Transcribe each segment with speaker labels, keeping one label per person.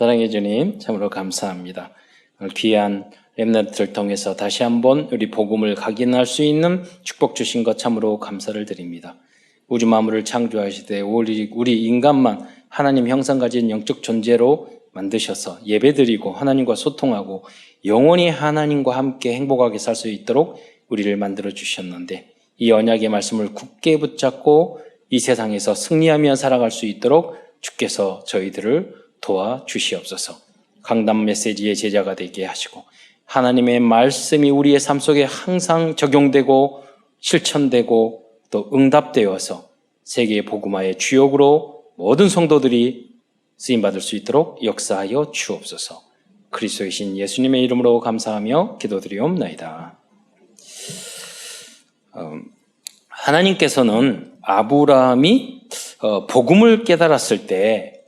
Speaker 1: 사랑해 주님, 참으로 감사합니다. 오늘 귀한 렘넌트를 통해서 다시 한번 우리 복음을 각인할 수 있는 축복 주신 것 참으로 감사를 드립니다. 우주 만물을 창조하시되 우리 인간만 하나님 형상 가진 영적 존재로 만드셔서 예배드리고 하나님과 소통하고 영원히 하나님과 함께 행복하게 살 수 있도록 우리를 만들어 주셨는데, 이 언약의 말씀을 굳게 붙잡고 이 세상에서 승리하며 살아갈 수 있도록 주께서 저희들을 도와주시옵소서. 강단 메시지의 제자가 되게 하시고 하나님의 말씀이 우리의 삶 속에 항상 적용되고 실천되고 또 응답되어서 세계의 복음화의 주역으로 모든 성도들이 쓰임받을 수 있도록 역사하여 주옵소서. 그리스도의 신 예수님의 이름으로 감사하며 기도드리옵나이다. 하나님께서는 아브라함이 복음을 깨달았을 때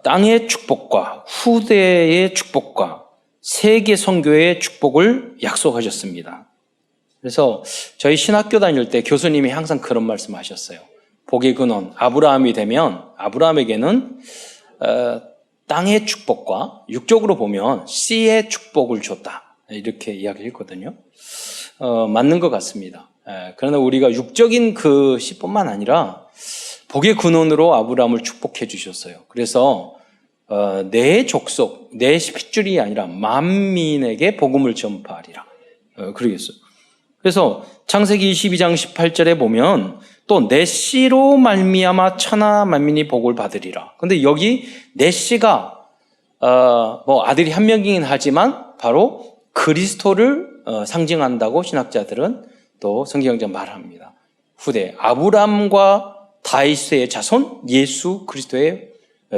Speaker 1: 땅의 축복과 후대의 축복과 세계 선교의 축복을 약속하셨습니다. 그래서 저희 신학교 다닐 때 교수님이 항상 그런 말씀하셨어요. 복의 근원 아브라함이 되면 아브라함에게는 땅의 축복과 육적으로 보면 씨의 축복을 줬다, 이렇게 이야기를 했거든요. 맞는 것 같습니다. 그러나 우리가 육적인 그 씨뿐만 아니라 복의 근원으로 아브라함을 축복해 주셨어요. 그래서 내 족속, 내 핏줄이 아니라 만민에게 복음을 전파하리라, 그러겠어요. 그래서 창세기 22장 18절에 보면 또 내 씨로 말미암아 천하 만민이 복을 받으리라. 근데 여기 내 씨가 아들이 한 명이긴 하지만 바로 그리스도를 상징한다고 신학자들은 또 성경학자 말합니다. 후대 아브람과 다윗의 자손 예수 그리스도의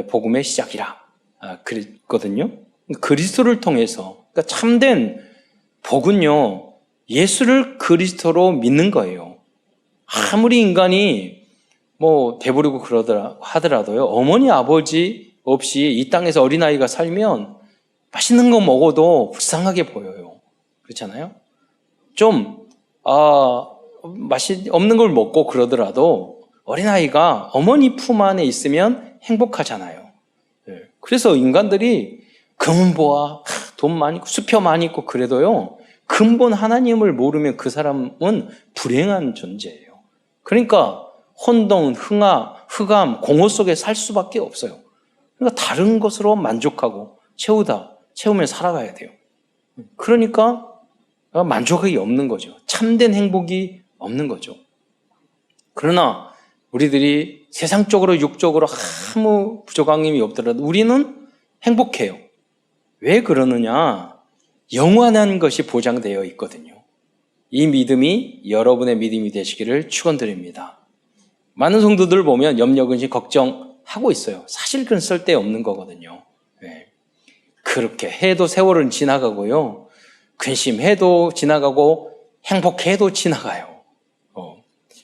Speaker 1: 복음의 시작이라 그랬거든요. 그리스도를 통해서, 그러니까 참된 복은요, 예수를 그리스도로 믿는 거예요. 아무리 인간이 배부르고 하더라도요, 어머니 아버지 없이 이 땅에서 어린아이가 살면 맛있는 거 먹어도 불쌍하게 보여요. 그렇잖아요? 좀 맛이 없는 걸 먹고 그러더라도 어린아이가 어머니 품 안에 있으면 행복하잖아요. 그래서 인간들이 금은보화, 돈 많이 있고 수표 많이 있고 그래도요, 근본 하나님을 모르면 그 사람은 불행한 존재예요. 그러니까 혼돈, 흑암, 공허 속에 살 수밖에 없어요. 그러니까 다른 것으로 만족하고 채우며 살아가야 돼요. 그러니까 만족이 없는 거죠. 참된 행복이 없는 거죠. 그러나 우리들이 세상적으로 육적으로 아무 부족함이 없더라도 우리는 행복해요. 왜 그러느냐? 영원한 것이 보장되어 있거든요. 이 믿음이 여러분의 믿음이 되시기를 축원드립니다. 많은 성도들 보면 염려, 근심, 걱정하고 있어요. 사실 그건 쓸데없는 거거든요. 그렇게 해도 세월은 지나가고요, 근심해도 지나가고 행복해도 지나가요.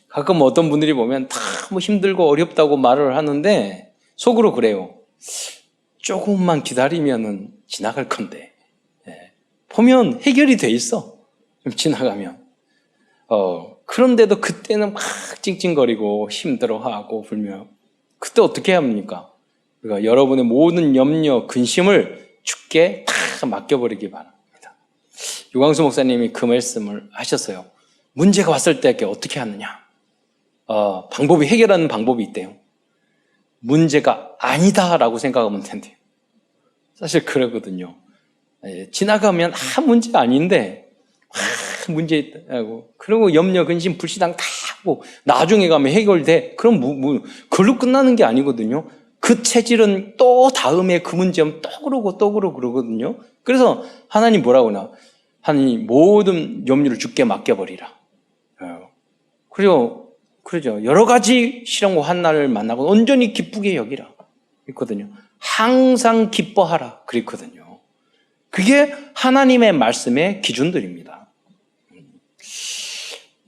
Speaker 1: 가끔 어떤 분들이 보면 다 힘들고 어렵다고 말을 하는데 속으로 그래요. 조금만 기다리면은 지나갈 건데. 보면 해결이 돼 있어. 좀 지나가면. 그런데도 그때는 막 찡찡거리고 힘들어하고 불며. 그때 어떻게 합니까? 그러니까 여러분의 모든 염려, 근심을 주께 다 맡겨버리기 바랍니다. 유광수 목사님이 그 말씀을 하셨어요. 문제가 왔을 때 어떻게 하느냐? 해결하는 방법이 있대요. 문제가 아니다라고 생각하면 된대요. 사실 그러거든요. 지나가면 문제가 아닌데 문제 있다고, 그리고 염려, 근심, 불신앙 다 하고 나중에 가면 해결돼. 그럼 그걸로 끝나는 게 아니거든요. 그 체질은 또 다음에 그 문제면 또 그러거든요. 그래서 하나님 뭐라고 하나? 하나님 모든 염려를 주께 맡겨버리라. 그러죠. 여러 가지 시련과 환난을 만나고 온전히 기쁘게 여기라 있거든요. 항상 기뻐하라 그랬거든요. 그게 하나님의 말씀의 기준들입니다.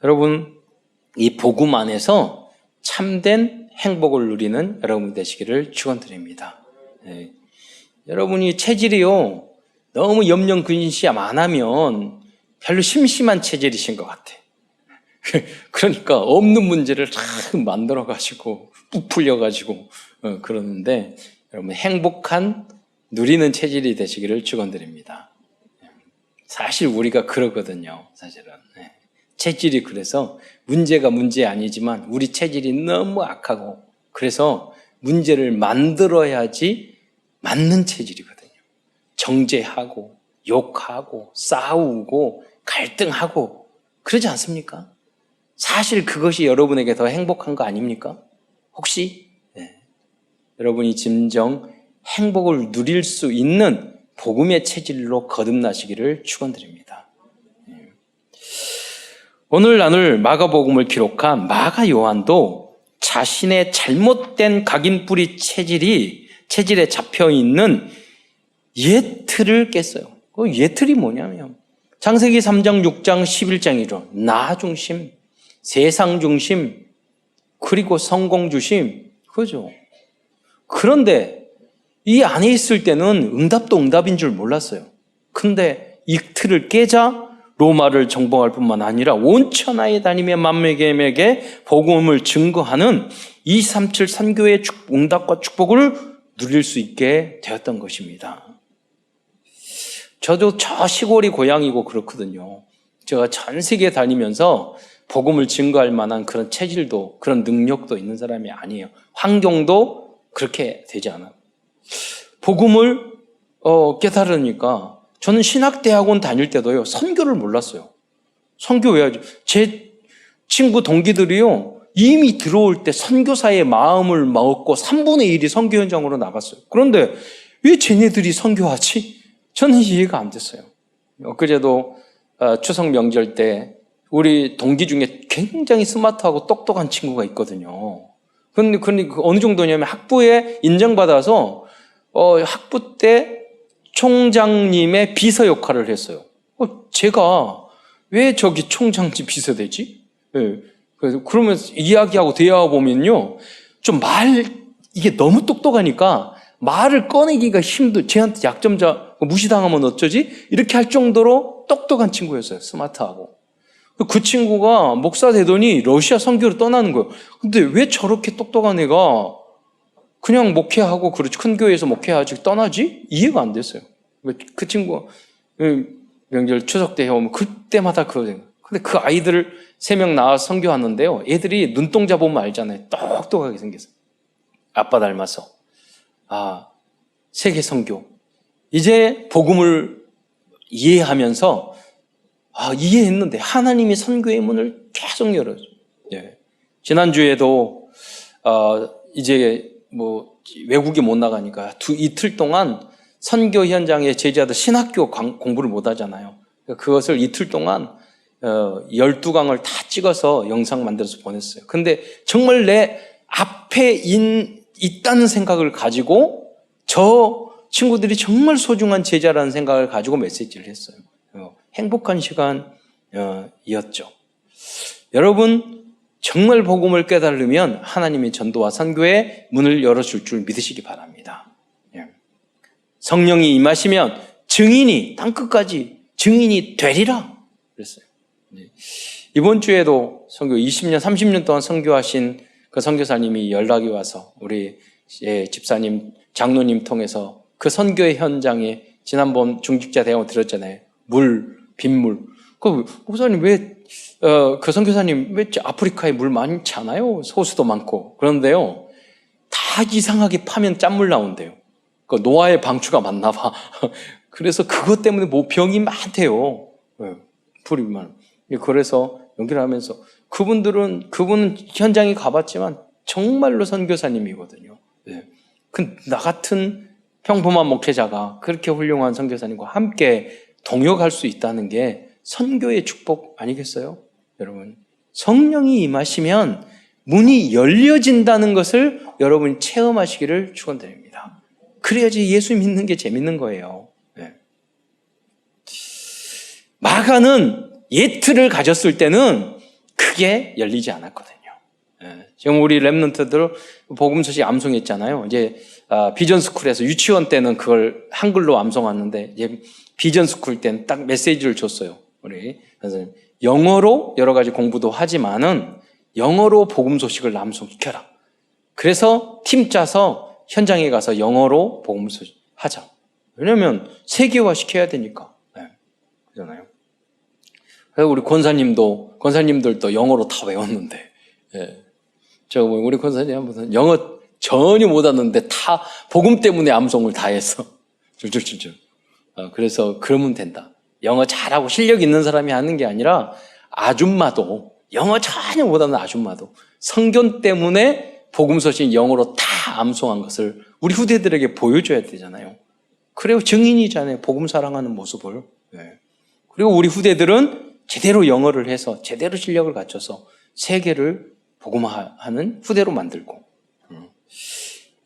Speaker 1: 여러분, 이 복음 안에서 참된 행복을 누리는 여러분 되시기를 축원드립니다. 여러분이 체질이요, 너무 염려 근심 안 하면 별로 심심한 체질이신 것 같아. 그러니까 없는 문제를 다 만들어가지고 부풀려가지고 그러는데, 여러분 행복한 누리는 체질이 되시기를 축원드립니다. 사실 우리가 그러거든요. 사실은 체질이 그래서 문제가 문제 아니지만 우리 체질이 너무 악하고 그래서 문제를 만들어야지 맞는 체질이거든요. 정죄하고 욕하고 싸우고 갈등하고 그러지 않습니까? 사실 그것이 여러분에게 더 행복한 거 아닙니까? 혹시 여러분이 진정 행복을 누릴 수 있는 복음의 체질로 거듭나시기를 축원드립니다. 오늘 나눌 마가복음을 기록한 마가 요한도 자신의 잘못된 각인뿌리 체질에 잡혀있는 예틀을 깼어요. 그 예틀이 뭐냐면 창세기 3장, 6장, 11장이죠. 나 중심, 세상 중심, 그리고 성공 중심, 그죠? 그런데 이 안에 있을 때는 응답도 응답인 줄 몰랐어요. 근데 이 틀을 깨자 로마를 정복할 뿐만 아니라 온 천하에 다니며 만민에게 복음을 증거하는 237 선교의 응답과 축복을 누릴 수 있게 되었던 것입니다. 저도 저 시골이 고향이고 그렇거든요. 제가 전 세계 다니면서 복음을 증거할 만한 그런 체질도 그런 능력도 있는 사람이 아니에요. 환경도 그렇게 되지 않아요. 복음을 깨달으니까 저는 신학대학원 다닐 때도요, 선교를 몰랐어요. 선교 왜 하죠? 제 친구 동기들이요, 이미 들어올 때 선교사의 마음을 먹고 3분의 1이 선교 현장으로 나갔어요. 그런데 왜 쟤네들이 선교하지? 저는 이해가 안 됐어요. 엊그제도 추석 명절 때 우리 동기 중에 굉장히 스마트하고 똑똑한 친구가 있거든요. 근데 어느 정도냐면 학부에 인정받아서 학부 때 총장님의 비서 역할을 했어요. 제가 왜 저기 총장님 비서 되지? 네. 그러면서 이야기하고 대화하고 보면요, 이게 너무 똑똑하니까 말을 꺼내기가 쟤한테 약점자 무시당하면 어쩌지? 이렇게 할 정도로 똑똑한 친구였어요. 스마트하고. 그 친구가 목사 되더니 러시아 선교로 떠나는 거예요. 근데 왜 저렇게 똑똑한 애가 그냥 목회하고 그렇지 큰 교회에서 목회하지 떠나지? 이해가 안 됐어요. 그 친구가 명절 추석 때 오면 그때마다 근데 그 아이들 3명 나와서 선교하는데요. 애들이 눈동자 보면 알잖아요. 똑똑하게 생겼어요. 아빠 닮아서. 세계 선교. 이제 복음을 이해하면서 이해했는데 하나님이 선교의 문을 계속 열어줘요. 예. 지난주에도 이제 외국에 못 나가니까 이틀 동안 선교 현장에 제자들 신학교 공부를 못 하잖아요. 그것을 이틀 동안 12강을 다 찍어서 영상 만들어서 보냈어요. 근데 정말 내 앞에 있다는 생각을 가지고 저 친구들이 정말 소중한 제자라는 생각을 가지고 메시지를 했어요. 행복한 시간이었죠. 여러분, 정말 복음을 깨달으면 하나님이 전도와 선교의 문을 열어줄 줄 믿으시기 바랍니다. 성령이 임하시면 땅끝까지 증인이 되리라 그랬어요. 이번 주에도 선교 20년, 30년 동안 선교하신 그 선교사님이 연락이 와서 우리 집사님, 장로님 통해서 그 선교의 현장에 지난번 중직자 대화を들었잖아요. 빗물. 목사님 그 선교사님 왜 아프리카에 물 많잖아요. 호수도 많고. 그런데요, 다 이상하게 파면 짠물 나온대요. 그 노아의 방주가 맞나 봐. 그래서 그것 때문에 병이 많대요. 불이 많. 그래서 연기를 하면서 그분은 현장에 가봤지만 정말로 선교사님이거든요. 나 같은 평범한 목회자가 그렇게 훌륭한 선교사님과 함께 동역할 수 있다는 게 선교의 축복 아니겠어요? 여러분, 성령이 임하시면 문이 열려진다는 것을 여러분이 체험하시기를 축원드립니다. 그래야지 예수 믿는 게 재밌는 거예요. 마가는 예틀을 가졌을 때는 크게 열리지 않았거든요. 지금 우리 랩런트들 복음 소식 암송했잖아요. 이제 비전 스쿨에서 유치원 때는 그걸 한글로 암송하는데 이제 비전 스쿨 때는 딱 메시지를 줬어요. 우리 선생님, 영어로 여러 가지 공부도 하지만은 영어로 복음 소식을 암송시켜라. 그래서 팀 짜서 현장에 가서 영어로 복음 소식 하자. 왜냐하면 세계화 시켜야 되니까. 네. 그렇잖아요. 그래서 우리 권사님들도 영어로 다 외웠는데, 예. 우리 권사님 한번 영어 전혀 못 왔는데 다 복음 때문에 암송을 다 했어. 줄줄줄줄. 그래서 그러면 된다. 영어 잘하고 실력 있는 사람이 하는 게 아니라 아줌마도, 영어 전혀 못하는 아줌마도 성경 때문에 복음 소식 영어로 다 암송한 것을 우리 후대들에게 보여줘야 되잖아요. 그리고 증인이잖아요. 복음 사랑하는 모습을. 네. 그리고 우리 후대들은 제대로 영어를 해서 제대로 실력을 갖춰서 세계를 복음화하는 후대로 만들고,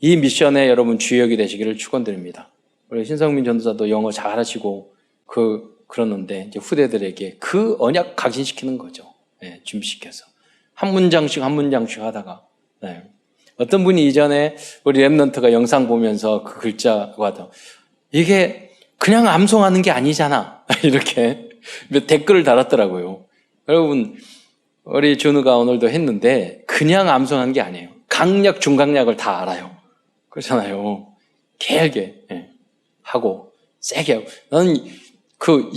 Speaker 1: 이 미션에 여러분 주역이 되시기를 축원드립니다. 우리 신성민 전도사도 영어 잘하시고 그러는데 이제 후대들에게 그 언약 각인시키는 거죠. 네, 준비시켜서 한 문장씩 하다가, 네. 어떤 분이 이전에 우리 랩넌트가 영상 보면서 그 글자가 이게 그냥 암송하는 게 아니잖아 이렇게 댓글을 달았더라고요. 여러분, 우리 준우가 오늘도 했는데 그냥 암송하는 게 아니에요. 강약 중강약을 다 알아요. 그렇잖아요. 길게 하고 세게 하고. 나는 그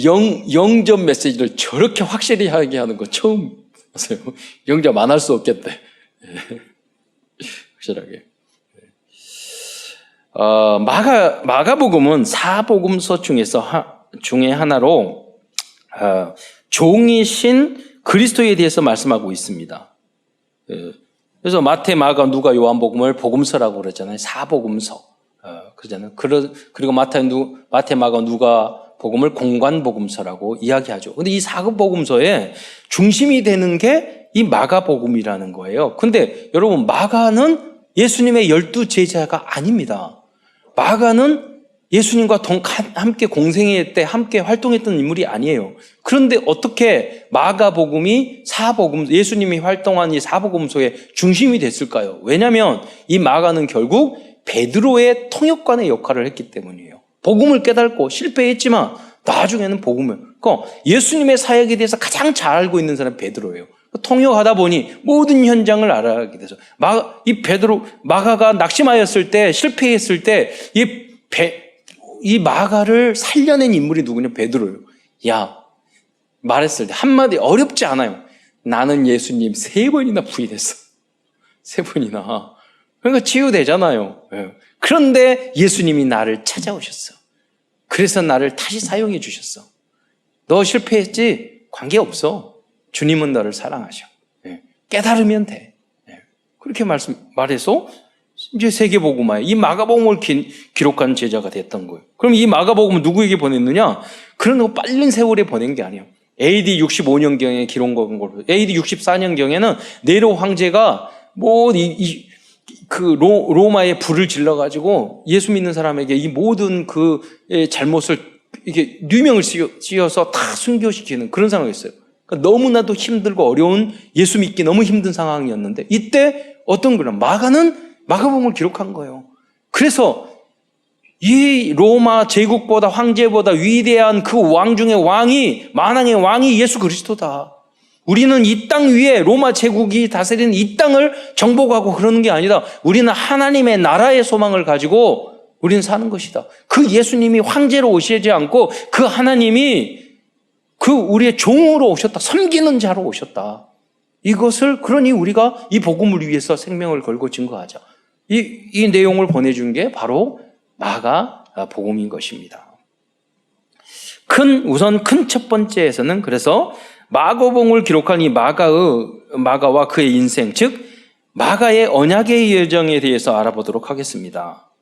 Speaker 1: 영접 메시지를 저렇게 확실히 하게 하는 거 처음 봤어요. 영접 안 할 수 없겠대. 확실하게. 마가복음은 사복음서 중에 하나로 종이신 그리스도에 대해서 말씀하고 있습니다. 그래서 마태, 마가, 누가, 요한복음을 복음서라고 그러잖아요. 사복음서. 그러잖아요. 그리고 마태, 마가, 누가 복음을 공관복음서라고 이야기하죠. 근데 이 사복음서에 중심이 되는 게 이 마가복음이라는 거예요. 근데 여러분, 마가는 예수님의 12제자가 아닙니다. 마가는 예수님과 함께 공생회 때 함께 활동했던 인물이 아니에요. 그런데 어떻게 마가복음이 예수님이 활동한 이 사복음서의 중심이 됐을까요? 왜냐하면 이 마가는 결국 베드로의 통역관의 역할을 했기 때문이에요. 복음을 깨닫고 실패했지만 나중에는 그러니까 예수님의 사역에 대해서 가장 잘 알고 있는 사람이 베드로예요. 통역하다 보니 모든 현장을 알아가게 돼서 마가가 낙심하였을 때, 실패했을 때 이 마가를 살려낸 인물이 누구냐? 베드로예요. 말했을 때 한마디 어렵지 않아요. 나는 예수님 3번이나 부인했어. 3번이나. 그러니까 치유되잖아요. 그런데 예수님이 나를 찾아오셨어. 그래서 나를 다시 사용해 주셨어. 너 실패했지? 관계없어. 주님은 너를 사랑하셔. 깨달으면 돼. 그렇게 말해서 이제 세계복음화에 이 마가복음을 기록한 제자가 됐던 거예요. 그럼 이 마가복음은 누구에게 보냈느냐? 그런 거 빨린 세월에 보낸 게 아니에요. AD 65년경에 기록한 걸로. AD 64년경에는 네로 황제가 로마에 불을 질러가지고 예수 믿는 사람에게 이 모든 그 잘못을 이게 누명을 씌워서 다 순교시키는 그런 상황이었어요. 그러니까 너무나도 힘들고 어려운 예수 믿기 너무 힘든 상황이었는데 이때 어떤 거냐? 마가복음을 기록한 거예요. 그래서 이 로마 제국보다 황제보다 위대한 그 왕 중에 만왕의 왕이 예수 그리스도다. 우리는 이 땅 위에 로마 제국이 다스리는 이 땅을 정복하고 그러는 게 아니다. 우리는 하나님의 나라의 소망을 가지고 우리는 사는 것이다. 그 예수님이 황제로 오시지 않고 그 하나님이 우리의 종으로 오셨다. 섬기는 자로 오셨다. 그러니 우리가 이 복음을 위해서 생명을 걸고 증거하자. 이 내용을 보내준 게 바로 마가복음인 것입니다. 우선 큰 첫 번째에서는 그래서 마가복음을 기록한 이 마가와 그의 인생, 즉 마가의 언약의 여정에 대해서 알아보도록 하겠습니다.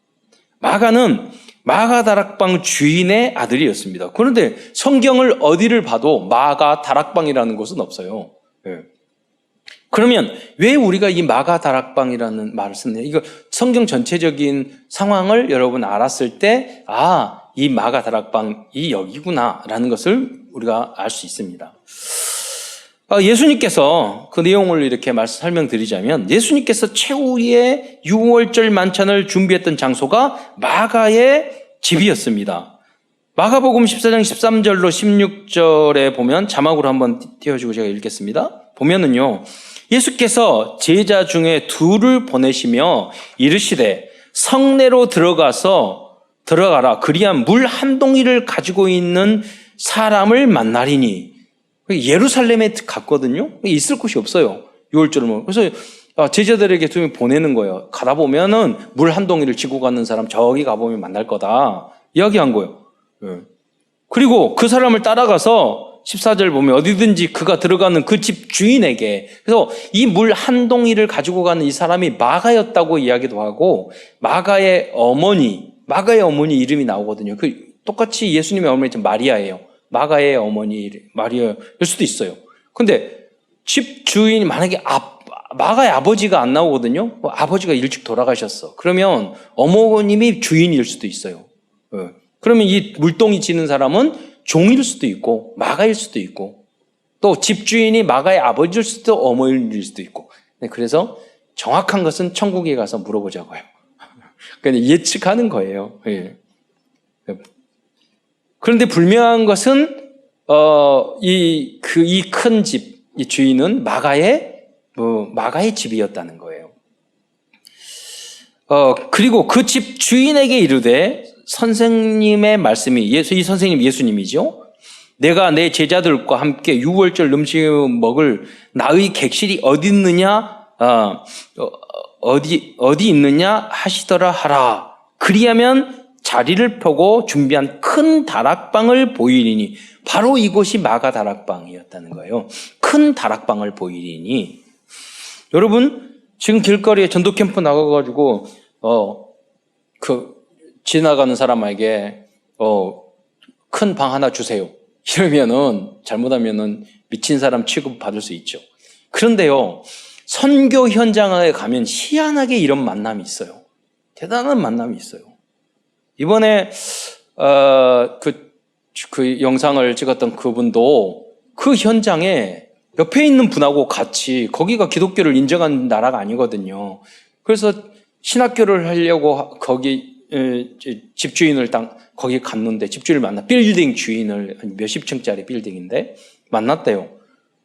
Speaker 1: 마가는 마가다락방 주인의 아들이었습니다. 그런데 성경을 어디를 봐도 마가다락방이라는 곳은 없어요. 그러면 왜 우리가 이 마가다락방이라는 말을 쓰느냐? 이거 성경 전체적인 상황을 여러분 알았을 때, 이 마가다락방이 여기구나라는 것을 우리가 알 수 있습니다. 예수님께서 그 내용을 이렇게 설명드리자면, 예수님께서 최후의 6월절 만찬을 준비했던 장소가 마가의 집이었습니다. 마가복음 14장 13절로 16절에 보면, 자막으로 한번 띄워주고 제가 읽겠습니다. 보면은요, 예수께서 제자 중에 2를 보내시며 이르시되 성내로 들어가서 들어가라. 그리한 물 한 동이를 가지고 있는 사람을 만나리니. 예루살렘에 갔거든요. 있을 곳이 없어요. 6월절을. 그래서 제자들에게 좀 보내는 거예요. 가다 보면은 물 한 동이를 지고 가는 사람 저기 가보면 만날 거다. 이야기한 거예요. 그리고 그 사람을 따라가서 14절 보면 어디든지 그가 들어가는 그 집 주인에게, 그래서 이 물 한 동이를 가지고 가는 이 사람이 마가였다고 이야기도 하고, 마가의 어머니 이름이 나오거든요. 똑같이 예수님의 어머니 마리아예요. 마가의 어머니 마리아일 수도 있어요. 근데 집 주인이 만약에 마가의 아버지가 안 나오거든요. 아버지가 일찍 돌아가셨어. 그러면 어머님이 주인일 수도 있어요. 그러면 이 물동이 지는 사람은 종일 수도 있고 마가일 수도 있고, 또 집주인이 마가의 아버지일 수도 어머니일 수도 있고. 그래서 정확한 것은 천국에 가서 물어보자고요. 그러니까 예측하는 거예요. 그런데 분명한 것은 이 큰 집, 이 주인은 마가의 집이었다는 거예요. 그리고 그 집 주인에게 이르되, 선생님의 말씀이, 이 선생님 예수님이죠. 내가 내 제자들과 함께 유월절 음식을 먹을 나의 객실이 어디 있느냐, 어디 있느냐 하시더라 하라. 그리하면 자리를 펴고 준비한 큰 다락방을 보이리니, 바로 이곳이 마가 다락방이었다는 거예요. 큰 다락방을 보이리니. 여러분, 지금 길거리에 전도 캠프 나가가지고 지나가는 사람에게 큰 방 하나 주세요. 이러면은 잘못하면은 미친 사람 취급 받을 수 있죠. 그런데요, 선교 현장에 가면 희한하게 이런 만남이 있어요. 대단한 만남이 있어요. 이번에 그 영상을 찍었던 그분도 그 현장에 옆에 있는 분하고 같이, 거기가 기독교를 인정한 나라가 아니거든요. 그래서 신학교를 하려고 거기 집주인을 거기 갔는데, 집주인을 만나, 빌딩 주인을, 몇십 층짜리 빌딩인데 만났대요.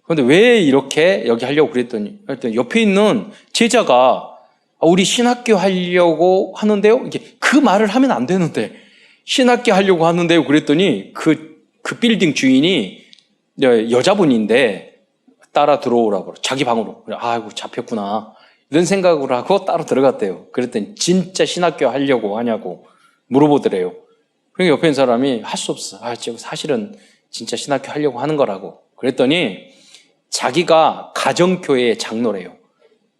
Speaker 1: 그런데 왜 이렇게 여기 하려고 그랬더니 옆에 있는 제자가 우리 신학교 하려고 하는데요. 이게 그 말을 하면 안 되는데 신학교 하려고 하는데요. 그랬더니 그 빌딩 주인이 여자분인데 따라 들어오라고, 자기 방으로. 아이고, 잡혔구나, 이런 생각을 하고 따로 들어갔대요. 그랬더니 진짜 신학교 하려고 하냐고 물어보더래요. 그러니까 옆에 있는 사람이 할 수 없어. 사실은 진짜 신학교 하려고 하는 거라고. 그랬더니 자기가 가정교회 장로래요.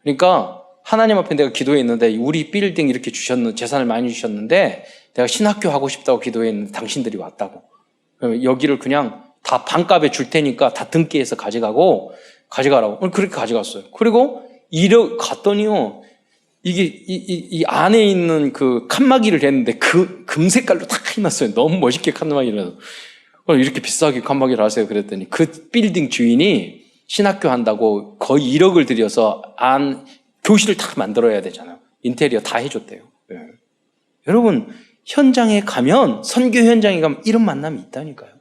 Speaker 1: 그러니까 하나님 앞에 내가 기도했는데, 우리 빌딩 이렇게 재산을 많이 주셨는데 내가 신학교 하고 싶다고 기도했는데 당신들이 왔다고. 그러면 여기를 그냥 다 반값에 줄 테니까 다 등기해서 가져가라고. 그렇게 가져갔어요. 그리고 갔더니요, 이게 이 안에 있는 그 칸막이를 했는데 그 금색깔로 다 해놨어요. 너무 멋있게 칸막이를 해서. 이렇게 비싸게 칸막이를 하세요. 그랬더니 그 빌딩 주인이 신학교 한다고 거의 1억을 들여서 교실을 다 만들어야 되잖아요. 인테리어 다 해줬대요. 여러분, 현장에 가면, 선교 현장에 가면 이런 만남이 있다니까요.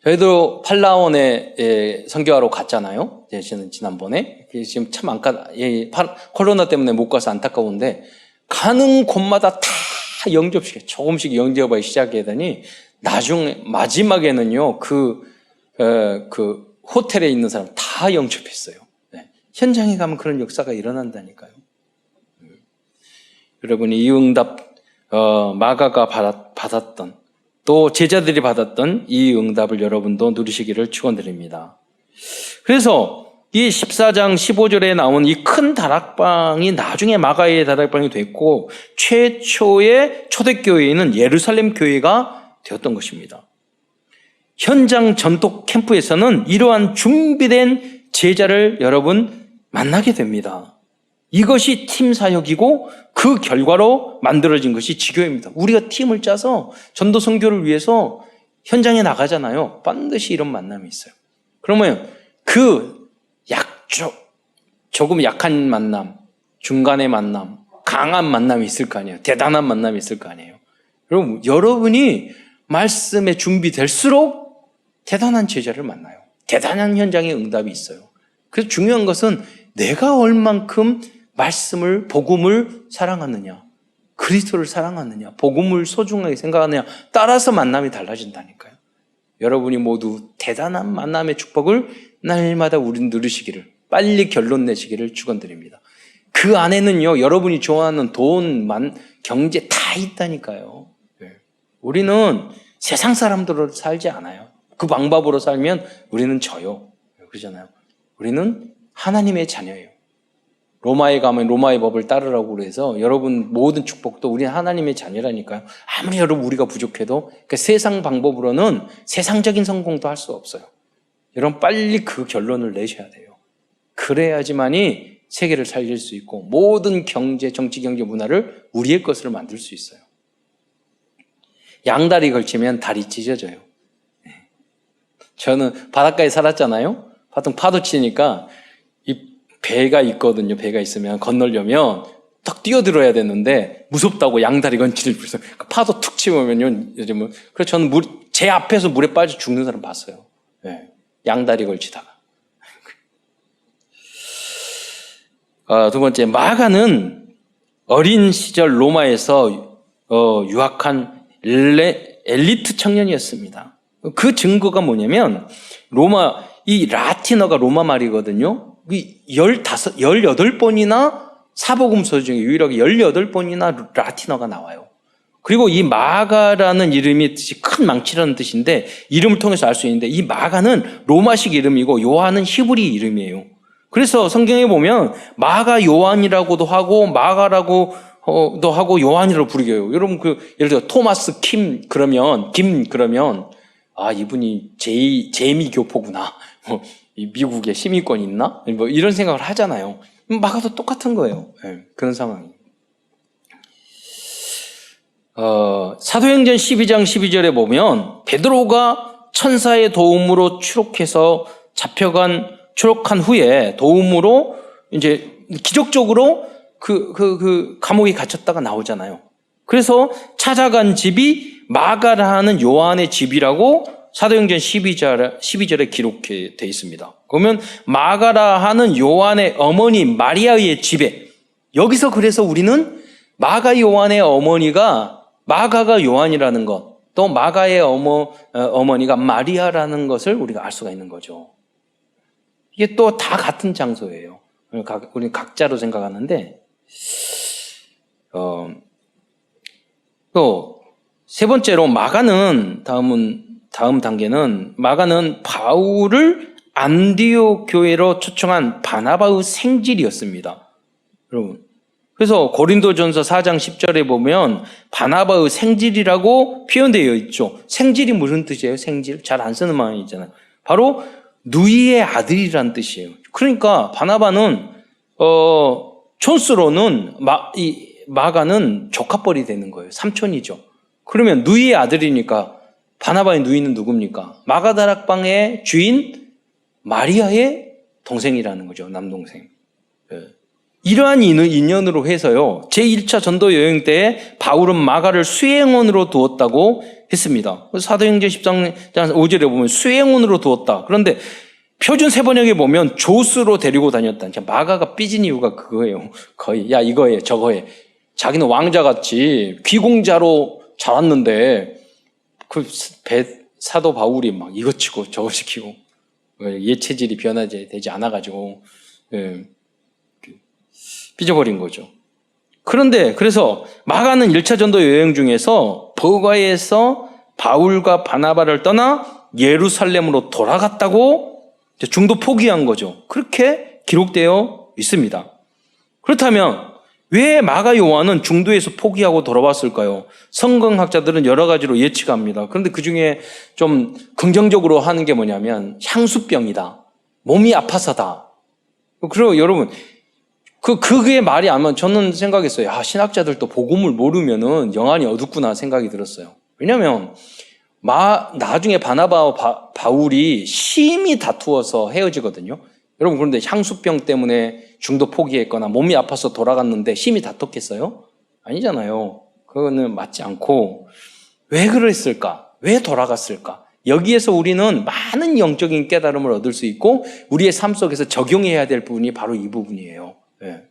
Speaker 1: 저희도 팔라원에 선교하러 갔잖아요. 지난번에. 지금 참 코로나 때문에 못 가서 안타까운데, 가는 곳마다 다 조금씩 영접하기 시작하더니, 나중에, 마지막에는요, 그 호텔에 있는 사람 다 영접했어요. 현장에 가면 그런 역사가 일어난다니까요. 여러분이 이 응답, 마가가 받았던, 또 제자들이 받았던 이 응답을 여러분도 누리시기를 축원드립니다. 그래서 이 14장 15절에 나온 이 큰 다락방이 나중에 마가의 다락방이 됐고, 최초의 초대교회는 예루살렘 교회가 되었던 것입니다. 현장 전도 캠프에서는 이러한 준비된 제자를 여러분 만나게 됩니다. 이것이 팀 사역이고 그 결과로 만들어진 것이 지교회입니다. 우리가 팀을 짜서 전도 선교를 위해서 현장에 나가잖아요. 반드시 이런 만남이 있어요. 그러면 조금 약한 만남, 중간의 만남, 강한 만남이 있을 거 아니에요. 대단한 만남이 있을 거 아니에요. 여러분이 말씀에 준비될수록 대단한 제자를 만나요. 대단한 현장의 응답이 있어요. 그래서 중요한 것은 내가 얼만큼 말씀을, 복음을 사랑하느냐, 그리스도를 사랑하느냐, 복음을 소중하게 생각하느냐 따라서 만남이 달라진다니까요. 여러분이 모두 대단한 만남의 축복을 날마다 우리는 누리시기를, 빨리 결론 내시기를 축원드립니다. 그 안에는요, 여러분이 좋아하는 돈, 경제 다 있다니까요. 우리는 세상 사람들로 살지 않아요. 그 방법으로 살면 우리는 져요. 그러잖아요. 우리는 하나님의 자녀예요. 로마에 가면 로마의 법을 따르라고 그래서 여러분 모든 축복도 우리는 하나님의 자녀라니까요. 아무리 여러분 우리가 부족해도 그 세상 방법으로는 세상적인 성공도 할 수 없어요. 여러분 빨리 그 결론을 내셔야 돼요. 그래야지만이 세계를 살릴 수 있고 모든 경제, 정치, 경제, 문화를 우리의 것으로 만들 수 있어요. 양다리 걸치면 다리 찢어져요. 저는 바닷가에 살았잖아요. 보통 파도 치니까 이 배가 있거든요. 배가 있으면 건너려면 딱 뛰어들어야 되는데 무섭다고 양다리 건치를 부려서 파도 툭 치면요. 요즘은 그래서 저는 제 앞에서 물에 빠져 죽는 사람 봤어요. 네. 양다리 걸치다가. 두 번째, 마가는 어린 시절 로마에서 유학한 엘리트 청년이었습니다. 그 증거가 뭐냐면 이 라틴어가 로마 말이거든요. 18번이나 사복음서 중에 유일하게 18번이나 라틴어가 나와요. 그리고 이 마가라는 이름이 큰 망치라는 뜻인데 이름을 통해서 알 수 있는데 이 마가는 로마식 이름이고 요한은 히브리 이름이에요. 그래서 성경에 보면 마가 요한이라고도 하고 마가라고도 하고 요한이라고 부르게요. 여러분 예를 들어 토마스 김 그러면 이분이 제미 교포구나. 미국에 시민권이 있나? 이런 생각을 하잖아요. 마가도 똑같은 거예요. 네, 그런 상황이. 사도행전 12장 12절에 보면 베드로가 천사의 도움으로 추록한 후에 도움으로 이제 기적적으로 그 감옥에 갇혔다가 나오잖아요. 그래서 찾아간 집이 마가라 하는 요한의 집이라고 사도행전 12절에 기록되어 있습니다. 그러면 마가라 하는 요한의 어머니 마리아의 집에 여기서 그래서 우리는 마가 요한의 어머니가 마가가 요한이라는 것, 또 마가의 어머니가 마리아라는 것을 우리가 알 수가 있는 거죠. 이게 또 다 같은 장소예요. 우리는 각자로 생각하는데 또 세 번째로 마가는 다음 단계는 마가는 바울을 안디옥 교회로 초청한 바나바의 생질이었습니다. 여러분. 그래서 고린도전서 4장 10절에 보면 바나바의 생질이라고 표현되어 있죠. 생질이 무슨 뜻이에요? 생질? 잘 안 쓰는 말이 있잖아요. 바로 누이의 아들이란 뜻이에요. 그러니까 바나바는 촌수로는 마가는 조카뻘이 되는 거예요. 삼촌이죠. 그러면 누이의 아들이니까 바나바의 누이는 누굽니까? 마가다락방의 주인 마리아의 동생이라는 거죠. 남동생. 이러한 인연으로 해서요. 제1차 전도 여행 때에 바울은 마가를 수행원으로 두었다고 했습니다. 사도행전 13장 5절에 보면 수행원으로 두었다. 그런데 표준 세번역에 보면 조수로 데리고 다녔다. 마가가 삐진 이유가 그거예요. 거의 야 이거 해 저거 해. 자기는 왕자같이 귀공자로 자랐는데 그 사도 바울이 막 이거 치고 저거 시키고 예체질이 변화되지 않아가지고 삐져버린 거죠. 그런데 그래서 마가는 1차 전도 여행 중에서 버가에서 바울과 바나바를 떠나 예루살렘으로 돌아갔다고 중도 포기한 거죠. 그렇게 기록되어 있습니다. 그렇다면 왜 마가 요한은 중도에서 포기하고 돌아왔을까요? 성경학자들은 여러 가지로 예측합니다. 그런데 그 중에 좀 긍정적으로 하는 게 뭐냐면 향수병이다. 몸이 아파서다. 그리고 여러분 그게 말이 안 맞으면 저는 생각했어요. 신학자들도 복음을 모르면은 영안이 어둡구나 생각이 들었어요. 왜냐하면 나중에 바나바와 바울이 심히 다투어서 헤어지거든요. 여러분 그런데 향수병 때문에 중도 포기했거나 몸이 아파서 돌아갔는데 심히 다퉜겠어요? 아니잖아요. 그거는 맞지 않고 왜 그랬을까? 왜 돌아갔을까? 여기에서 우리는 많은 영적인 깨달음을 얻을 수 있고 우리의 삶 속에서 적용해야 될 부분이 바로 이 부분이에요. 네.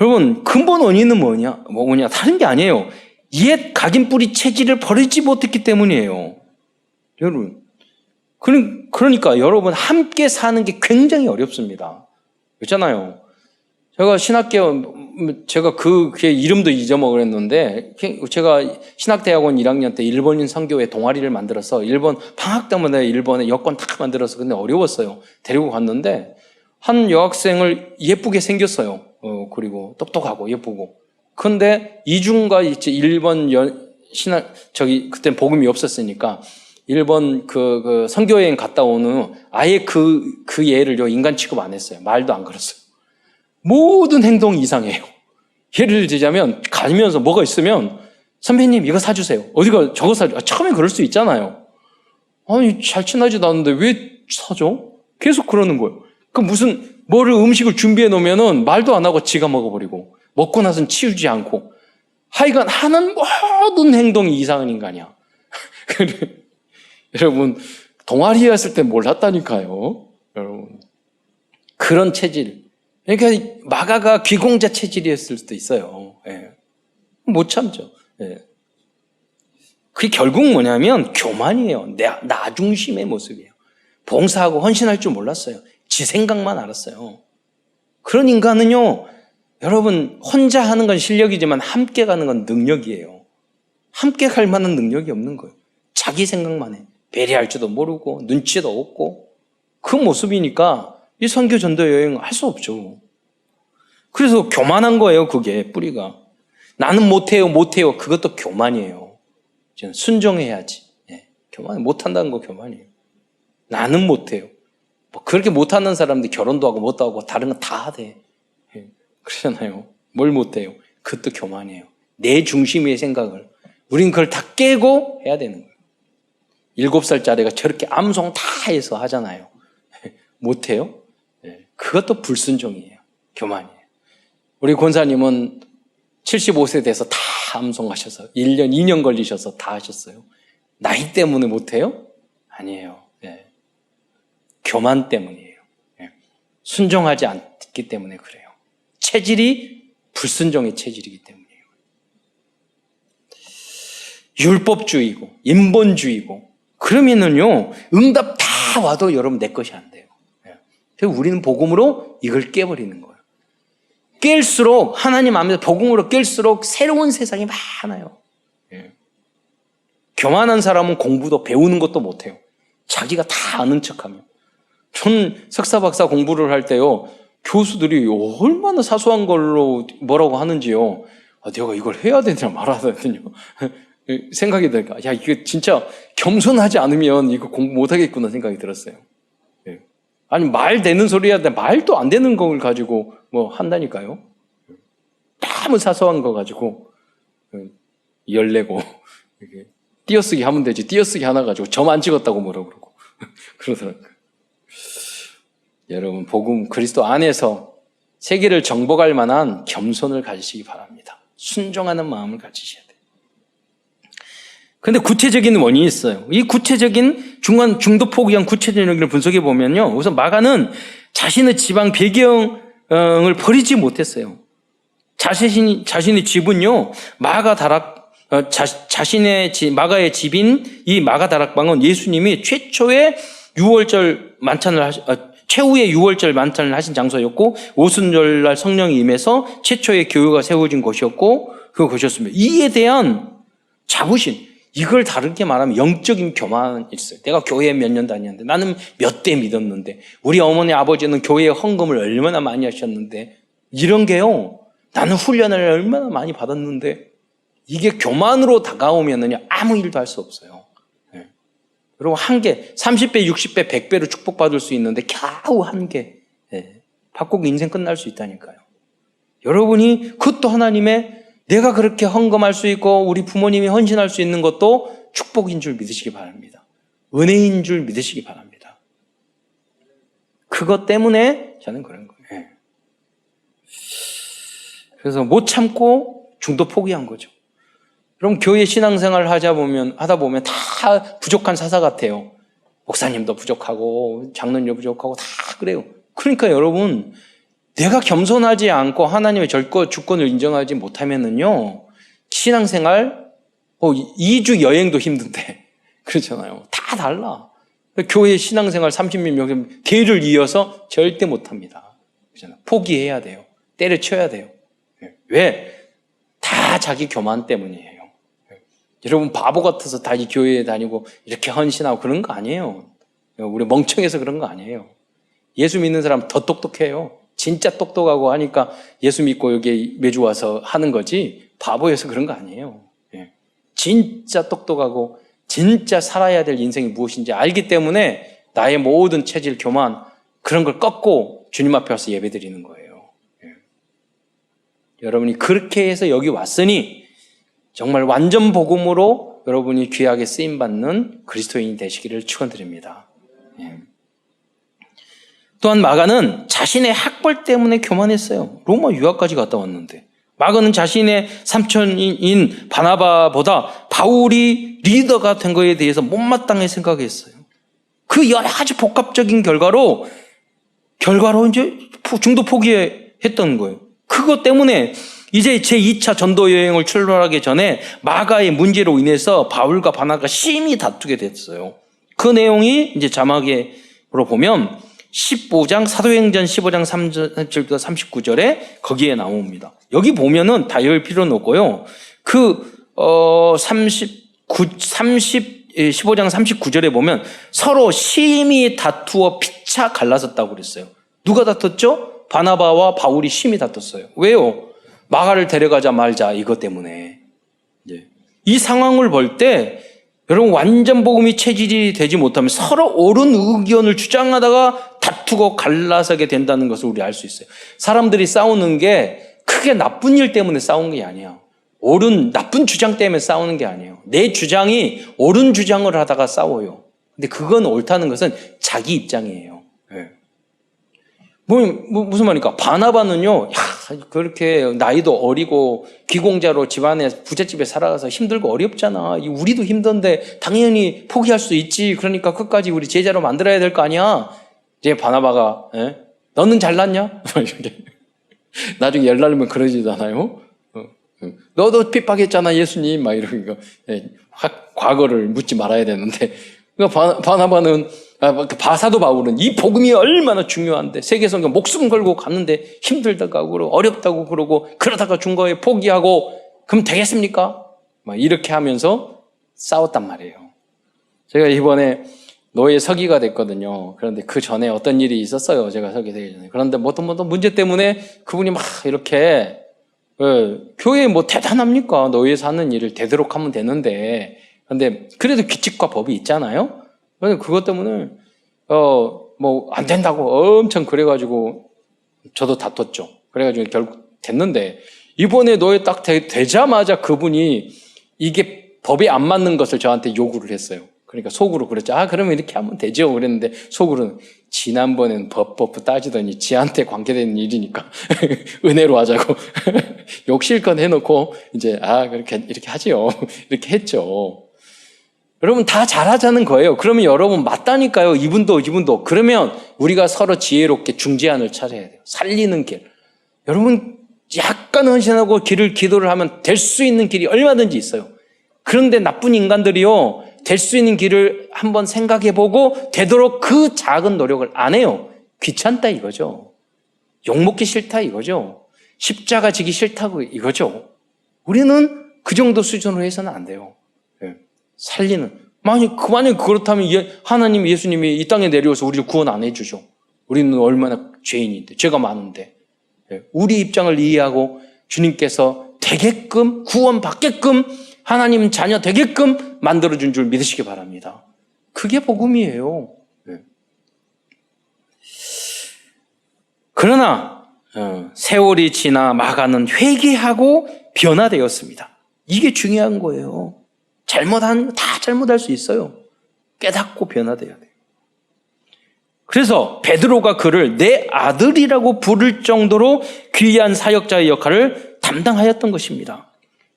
Speaker 1: 여러분, 근본 원인은 뭐냐? 다른 게 아니에요. 옛 각인뿌리 체질을 버리지 못했기 때문이에요. 여러분. 그러니까 여러분, 함께 사는 게 굉장히 어렵습니다. 그렇잖아요. 제가 제가 그게 이름도 잊어먹었는데, 제가 신학대학원 1학년 때 일본인 선교회 동아리를 만들어서 일본 방학 때마다 일본에 여권 다 만들어서 근데 어려웠어요. 데리고 갔는데, 한 여학생을 예쁘게 생겼어요. 그리고 똑똑하고 예쁘고. 근데 이중과 이제 일본 그땐 복음이 없었으니까 일본 그 선교여행 갔다 온 후 아예 그 얘를 인간 취급 안 했어요. 말도 안 걸었어요. 모든 행동이 이상해요. 예를 들자면 가면서 뭐가 있으면 선배님 이거 사주세요. 어디가 저거 사줘. 처음엔 그럴 수 있잖아요. 아니 잘 친하지도 않는데 왜 사줘? 계속 그러는 거예요. 그 음식을 준비해 놓으면은 말도 안 하고 지가 먹어버리고 먹고 나서는 치우지 않고 하여간 하는 모든 행동이 이상한 인간이야. 여러분 동아리였을 때 몰랐다니까요. 여러분 그런 체질. 그러니까 마가가 귀공자 체질이었을 수도 있어요. 예. 못 참죠. 예. 그게 결국 뭐냐면 교만이에요. 나 중심의 모습이에요. 봉사하고 헌신할 줄 몰랐어요. 지 생각만 알았어요. 그런 인간은요, 여러분 혼자 하는 건 실력이지만 함께 가는 건 능력이에요. 함께 갈 만한 능력이 없는 거예요. 자기 생각만 해. 배려할 줄도 모르고 눈치도 없고 그 모습이니까 이 선교 전도 여행 할 수 없죠. 그래서 교만한 거예요. 그게 뿌리가. 나는 못해요. 그것도 교만이에요. 순종해야지. 네. 교만 못한다는 거 교만이에요. 나는 못해요. 그렇게 못하는 사람들 결혼도 하고 못도 하고 다른 건 다 하대. 네. 그러잖아요. 뭘 못해요. 그것도 교만이에요. 내 중심의 생각을. 우린 그걸 다 깨고 해야 되는 거예요. 7살짜리가 저렇게 암송 다 해서 하잖아요. 못해요? 네. 그것도 불순종이에요. 교만이에요. 우리 권사님은 75세 돼서 다 암송하셔서 1년, 2년 걸리셔서 다 하셨어요. 나이 때문에 못해요? 아니에요. 네. 교만 때문이에요. 네. 순종하지 않기 때문에 그래요. 체질이 불순종의 체질이기 때문이에요. 율법주의고 인본주의고 그러면은요 응답 다 와도 여러분 내 것이 안 돼요. 그래서 우리는 복음으로 이걸 깨버리는 거예요. 깰수록 하나님 앞에서 복음으로 깰수록 새로운 세상이 많아요. 교만한 사람은 공부도 배우는 것도 못해요. 자기가 다 아는 척하면. 전 석사 박사 공부를 할 때요 교수들이 얼마나 사소한 걸로 뭐라고 하는지요. 내가 이걸 해야 되나 말아야 되냐 생각이 들까. 야 이거 진짜 겸손하지 않으면 이거 공부 못하겠구나 생각이 들었어요. 아니 말 되는 소리 해야 돼. 말도 안 되는 걸 가지고 뭐 한다니까요. 너무 사소한 거 가지고 열내고 이렇게 띄어쓰기 하면 되지. 띄어쓰기 하나 가지고 점 안 찍었다고 뭐라 그러고 그러더라고요. 여러분 복음 그리스도 안에서 세계를 정복할 만한 겸손을 가지시기 바랍니다. 순종하는 마음을 가지셔야 돼요. 그런데 구체적인 원인이 있어요. 이 구체적인 중도 포기한 구체적인 원인을 분석해 보면요. 우선 마가는 자신의 지방 배경을 버리지 못했어요. 자신의 집은요, 마가의 집인 이 마가 다락방은 예수님이 최후의 유월절 만찬을 하신 장소였고, 오순절날 성령이 임해서 최초의 교회가 세워진 곳이었고, 그것이었습니다. 이에 대한 자부심, 이걸 다르게 말하면 영적인 교만이 있어요. 내가 교회에 몇 년 다녔는데, 나는 몇 대 믿었는데, 우리 어머니 아버지는 교회에 헌금을 얼마나 많이 하셨는데, 이런 게요, 나는 훈련을 얼마나 많이 받았는데, 이게 교만으로 다가오면은요, 아무 일도 할 수 없어요. 네. 그리고 한계, 30배, 60배, 100배로 축복받을 수 있는데, 겨우 한계. 네. 바꾸고 인생 끝날 수 있다니까요. 여러분이 그것도 하나님의 내가 그렇게 헌금할 수 있고 우리 부모님이 헌신할 수 있는 것도 축복인 줄 믿으시기 바랍니다. 은혜인 줄 믿으시기 바랍니다. 그것 때문에 저는 그런 거예요. 그래서 못 참고 중도 포기한 거죠. 그럼 교회 신앙생활을 하다 보면 다 부족한 사사 같아요. 목사님도 부족하고 장로님도 부족하고 다 그래요. 그러니까 여러분 내가 겸손하지 않고 하나님의 주권을 인정하지 못하면은요, 신앙생활, 2주 여행도 힘든데, 그렇잖아요. 다 달라. 교회 신앙생활 30년 명 대를 이어서 절대 못합니다. 그렇잖아요. 포기해야 돼요. 때려쳐야 돼요. 왜? 다 자기 교만 때문이에요. 여러분 바보 같아서 다 이 교회에 다니고 이렇게 헌신하고 그런 거 아니에요. 우리 멍청해서 그런 거 아니에요. 예수 믿는 사람 더 똑똑해요. 진짜 똑똑하고 하니까 예수 믿고 여기 매주 와서 하는 거지 바보여서 그런 거 아니에요. 진짜 똑똑하고 진짜 살아야 될 인생이 무엇인지 알기 때문에 나의 모든 체질, 교만 그런 걸 꺾고 주님 앞에 와서 예배드리는 거예요. 여러분이 그렇게 해서 여기 왔으니 정말 완전 복음으로 여러분이 귀하게 쓰임받는 그리스도인이 되시기를 축원드립니다. 또한 마가는 자신의 학벌 때문에 교만했어요. 로마 유학까지 갔다 왔는데 마가는 자신의 삼촌인 바나바보다 바울이 리더가 된 것에 대해서 못마땅히 생각했어요. 그 여러 가지 복합적인 결과로 이제 중도 포기했던 거예요. 그것 때문에 이제 제2차 전도 여행을 출발하기 전에 마가의 문제로 인해서 바울과 바나바가 심히 다투게 됐어요. 그 내용이 이제 자막으로 보면 15장 사도행전 15장 37부터 39절에 거기에 나옵니다. 여기 보면은 다 읽을 필요는 없고요. 15장 39절에 보면 서로 심히 다투어 피차 갈라섰다고 그랬어요. 누가 다퉜죠? 바나바와 바울이 심히 다퉜어요. 왜요? 마가를 데려가자 말자 이것 때문에. 이 상황을 볼 때 여러분 완전 복음이 체질이 되지 못하면 서로 옳은 의견을 주장하다가 다투고 갈라서게 된다는 것을 우리 알 수 있어요. 사람들이 싸우는 게 크게 나쁜 일 때문에 싸우는 게 아니야. 나쁜 주장 때문에 싸우는 게 아니에요. 내 주장이 옳은 주장을 하다가 싸워요. 근데 그건 옳다는 것은 자기 입장이에요. 무슨 말입니까? 바나바는요, 그렇게 나이도 어리고 귀공자로 집안에 부잣집에 살아가서 힘들고 어렵잖아. 우리도 힘든데 당연히 포기할 수 있지. 그러니까 끝까지 우리 제자로 만들어야 될 거 아니야. 이제 바나바가, 너는 잘났냐? 나중에 열 날면 그러지잖아요. 너도 핍박했잖아, 예수님. 막 이러니까 과거를 묻지 말아야 되는데. 그러니까 바나바는 바사도 바울은 이 복음이 얼마나 중요한데 세계성경 목숨 걸고 갔는데 힘들다고 그러고 어렵다고 그러고 그러다가 중간에 포기하고 그럼 되겠습니까? 막 이렇게 하면서 싸웠단 말이에요. 제가 이번에 노예 서기가 됐거든요. 그런데 그 전에 어떤 일이 있었어요. 제가 서기 되기 전에. 그런데 어떤 문제 때문에 그분이 막 이렇게 교회에 뭐 대단합니까? 노예 사는 일을 되도록 하면 되는데 그런데 그래도 규칙과 법이 있잖아요. 그것 때문에 뭐 안 된다고 엄청 그래가지고 저도 다퉜죠. 그래가지고 결국 됐는데 이번에 노예 딱 되자마자 그분이 이게 법에 안 맞는 것을 저한테 요구를 했어요. 그러니까 속으로 그랬죠. 그러면 이렇게 하면 되죠. 그랬는데 속으로는 지난번엔 법 따지더니 지한테 관계되는 일이니까 은혜로 하자고 욕 실컷 해놓고 이제 이렇게 하지요. 이렇게 했죠. 여러분 다 잘하자는 거예요. 그러면 여러분 맞다니까요. 이분도. 그러면 우리가 서로 지혜롭게 중재안을 찾아야 돼요. 살리는 길. 여러분 약간 헌신하고 기도를 하면 될 수 있는 길이 얼마든지 있어요. 그런데 나쁜 인간들이요. 될 수 있는 길을 한번 생각해보고 되도록 그 작은 노력을 안 해요. 귀찮다 이거죠. 욕먹기 싫다 이거죠. 십자가 지기 싫다고 이거죠. 우리는 그 정도 수준으로 해서는 안 돼요. 살리는. 만약 그렇다면 하나님 예수님이 이 땅에 내려와서 우리를 구원 안 해주죠. 우리는 얼마나 죄인인데 죄가 많은데 우리 입장을 이해하고 주님께서 되게끔 구원 받게끔 하나님 자녀 되게끔 만들어준 줄 믿으시기 바랍니다. 그게 복음이에요. 그러나 세월이 지나 마가는 회개하고 변화되었습니다. 이게 중요한 거예요. 다 잘못할 수 있어요. 깨닫고 변화돼야 돼요. 그래서 베드로가 그를 내 아들이라고 부를 정도로 귀한 사역자의 역할을 담당하였던 것입니다.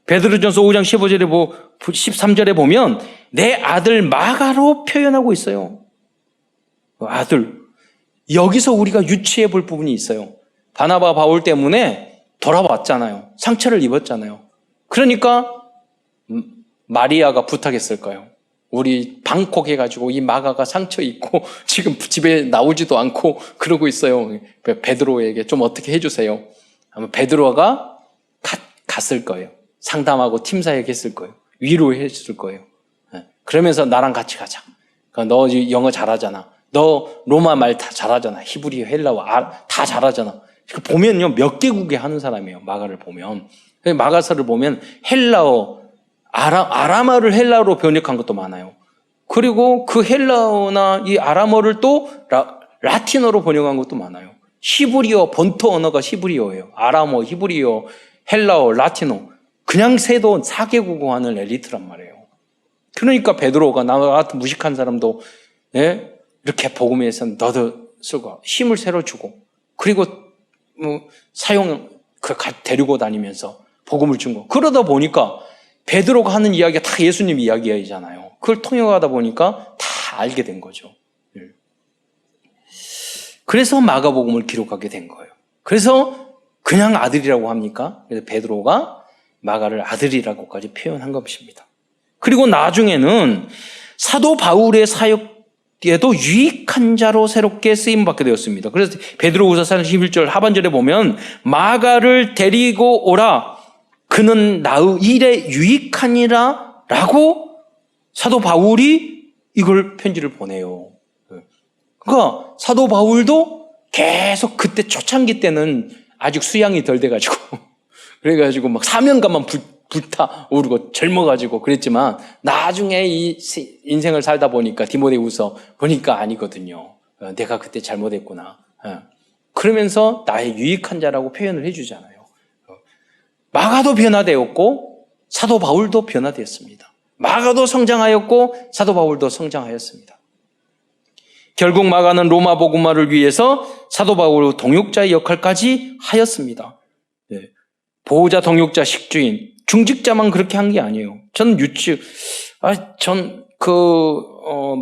Speaker 1: 베드로전서 5장 13절에 보면 내 아들 마가로 표현하고 있어요. 아들. 여기서 우리가 유추해 볼 부분이 있어요. 바나바 바울 때문에 돌아왔잖아요. 상처를 입었잖아요. 그러니까 마리아가 부탁했을까요? 우리 방콕 해가지고 이 마가가 상처 입고 지금 집에 나오지도 않고 그러고 있어요. 베드로에게 좀 어떻게 해주세요. 아마 베드로가 갔을 거예요. 상담하고 팀 사역했을 거예요. 위로했을 거예요. 그러면서 나랑 같이 가자. 너 영어 잘하잖아. 너 로마 말 다 잘하잖아. 히브리어, 헬라어 다 잘하잖아. 보면요, 몇 개국에 하는 사람이에요. 마가를 보면. 마가서를 보면 헬라어, 아람어를 헬라어로 번역한 것도 많아요. 그리고 그 헬라어나 이 아람어를 또 라틴어로 번역한 것도 많아요. 히브리어, 본토 언어가 히브리어예요. 아람어, 히브리어, 헬라어, 라틴어. 그냥 세도 4개국어 하는 엘리트란 말이에요. 그러니까 베드로가 나 같은 무식한 사람도 이렇게 복음에서 너도 쓰고 힘을 새로 주고 그리고 데리고 다니면서 복음을 준 거. 그러다 보니까 베드로가 하는 이야기가 다 예수님 이야기잖아요. 그걸 통역하다 보니까 다 알게 된 거죠. 그래서 마가복음을 기록하게 된 거예요. 그래서 그냥 아들이라고 합니까? 그래서 베드로가 마가를 아들이라고까지 표현한 것입니다. 그리고 나중에는 사도 바울의 사역에도 유익한 자로 새롭게 쓰임받게 되었습니다. 그래서 베드로후서 4장 11절 하반절에 보면 마가를 데리고 오라. 그는 나의 일에 유익하니라 라고 사도 바울이 이걸 편지를 보내요. 그러니까 사도 바울도 계속 그때 초창기 때는 아직 수양이 덜 돼가지고 그래가지고 막 사명감만 불타오르고 젊어가지고 그랬지만 나중에 이 인생을 살다 보니까 디모데후서 보니까 아니거든요. 내가 그때 잘못했구나. 그러면서 나의 유익한 자라고 표현을 해주잖아요. 마가도 변화되었고 사도 바울도 변화되었습니다. 마가도 성장하였고 사도 바울도 성장하였습니다. 결국 마가는 로마 복음화를 위해서 사도 바울의 동역자의 역할까지 하였습니다. 보호자, 동역자, 식주인, 중직자만 그렇게 한 게 아니에요.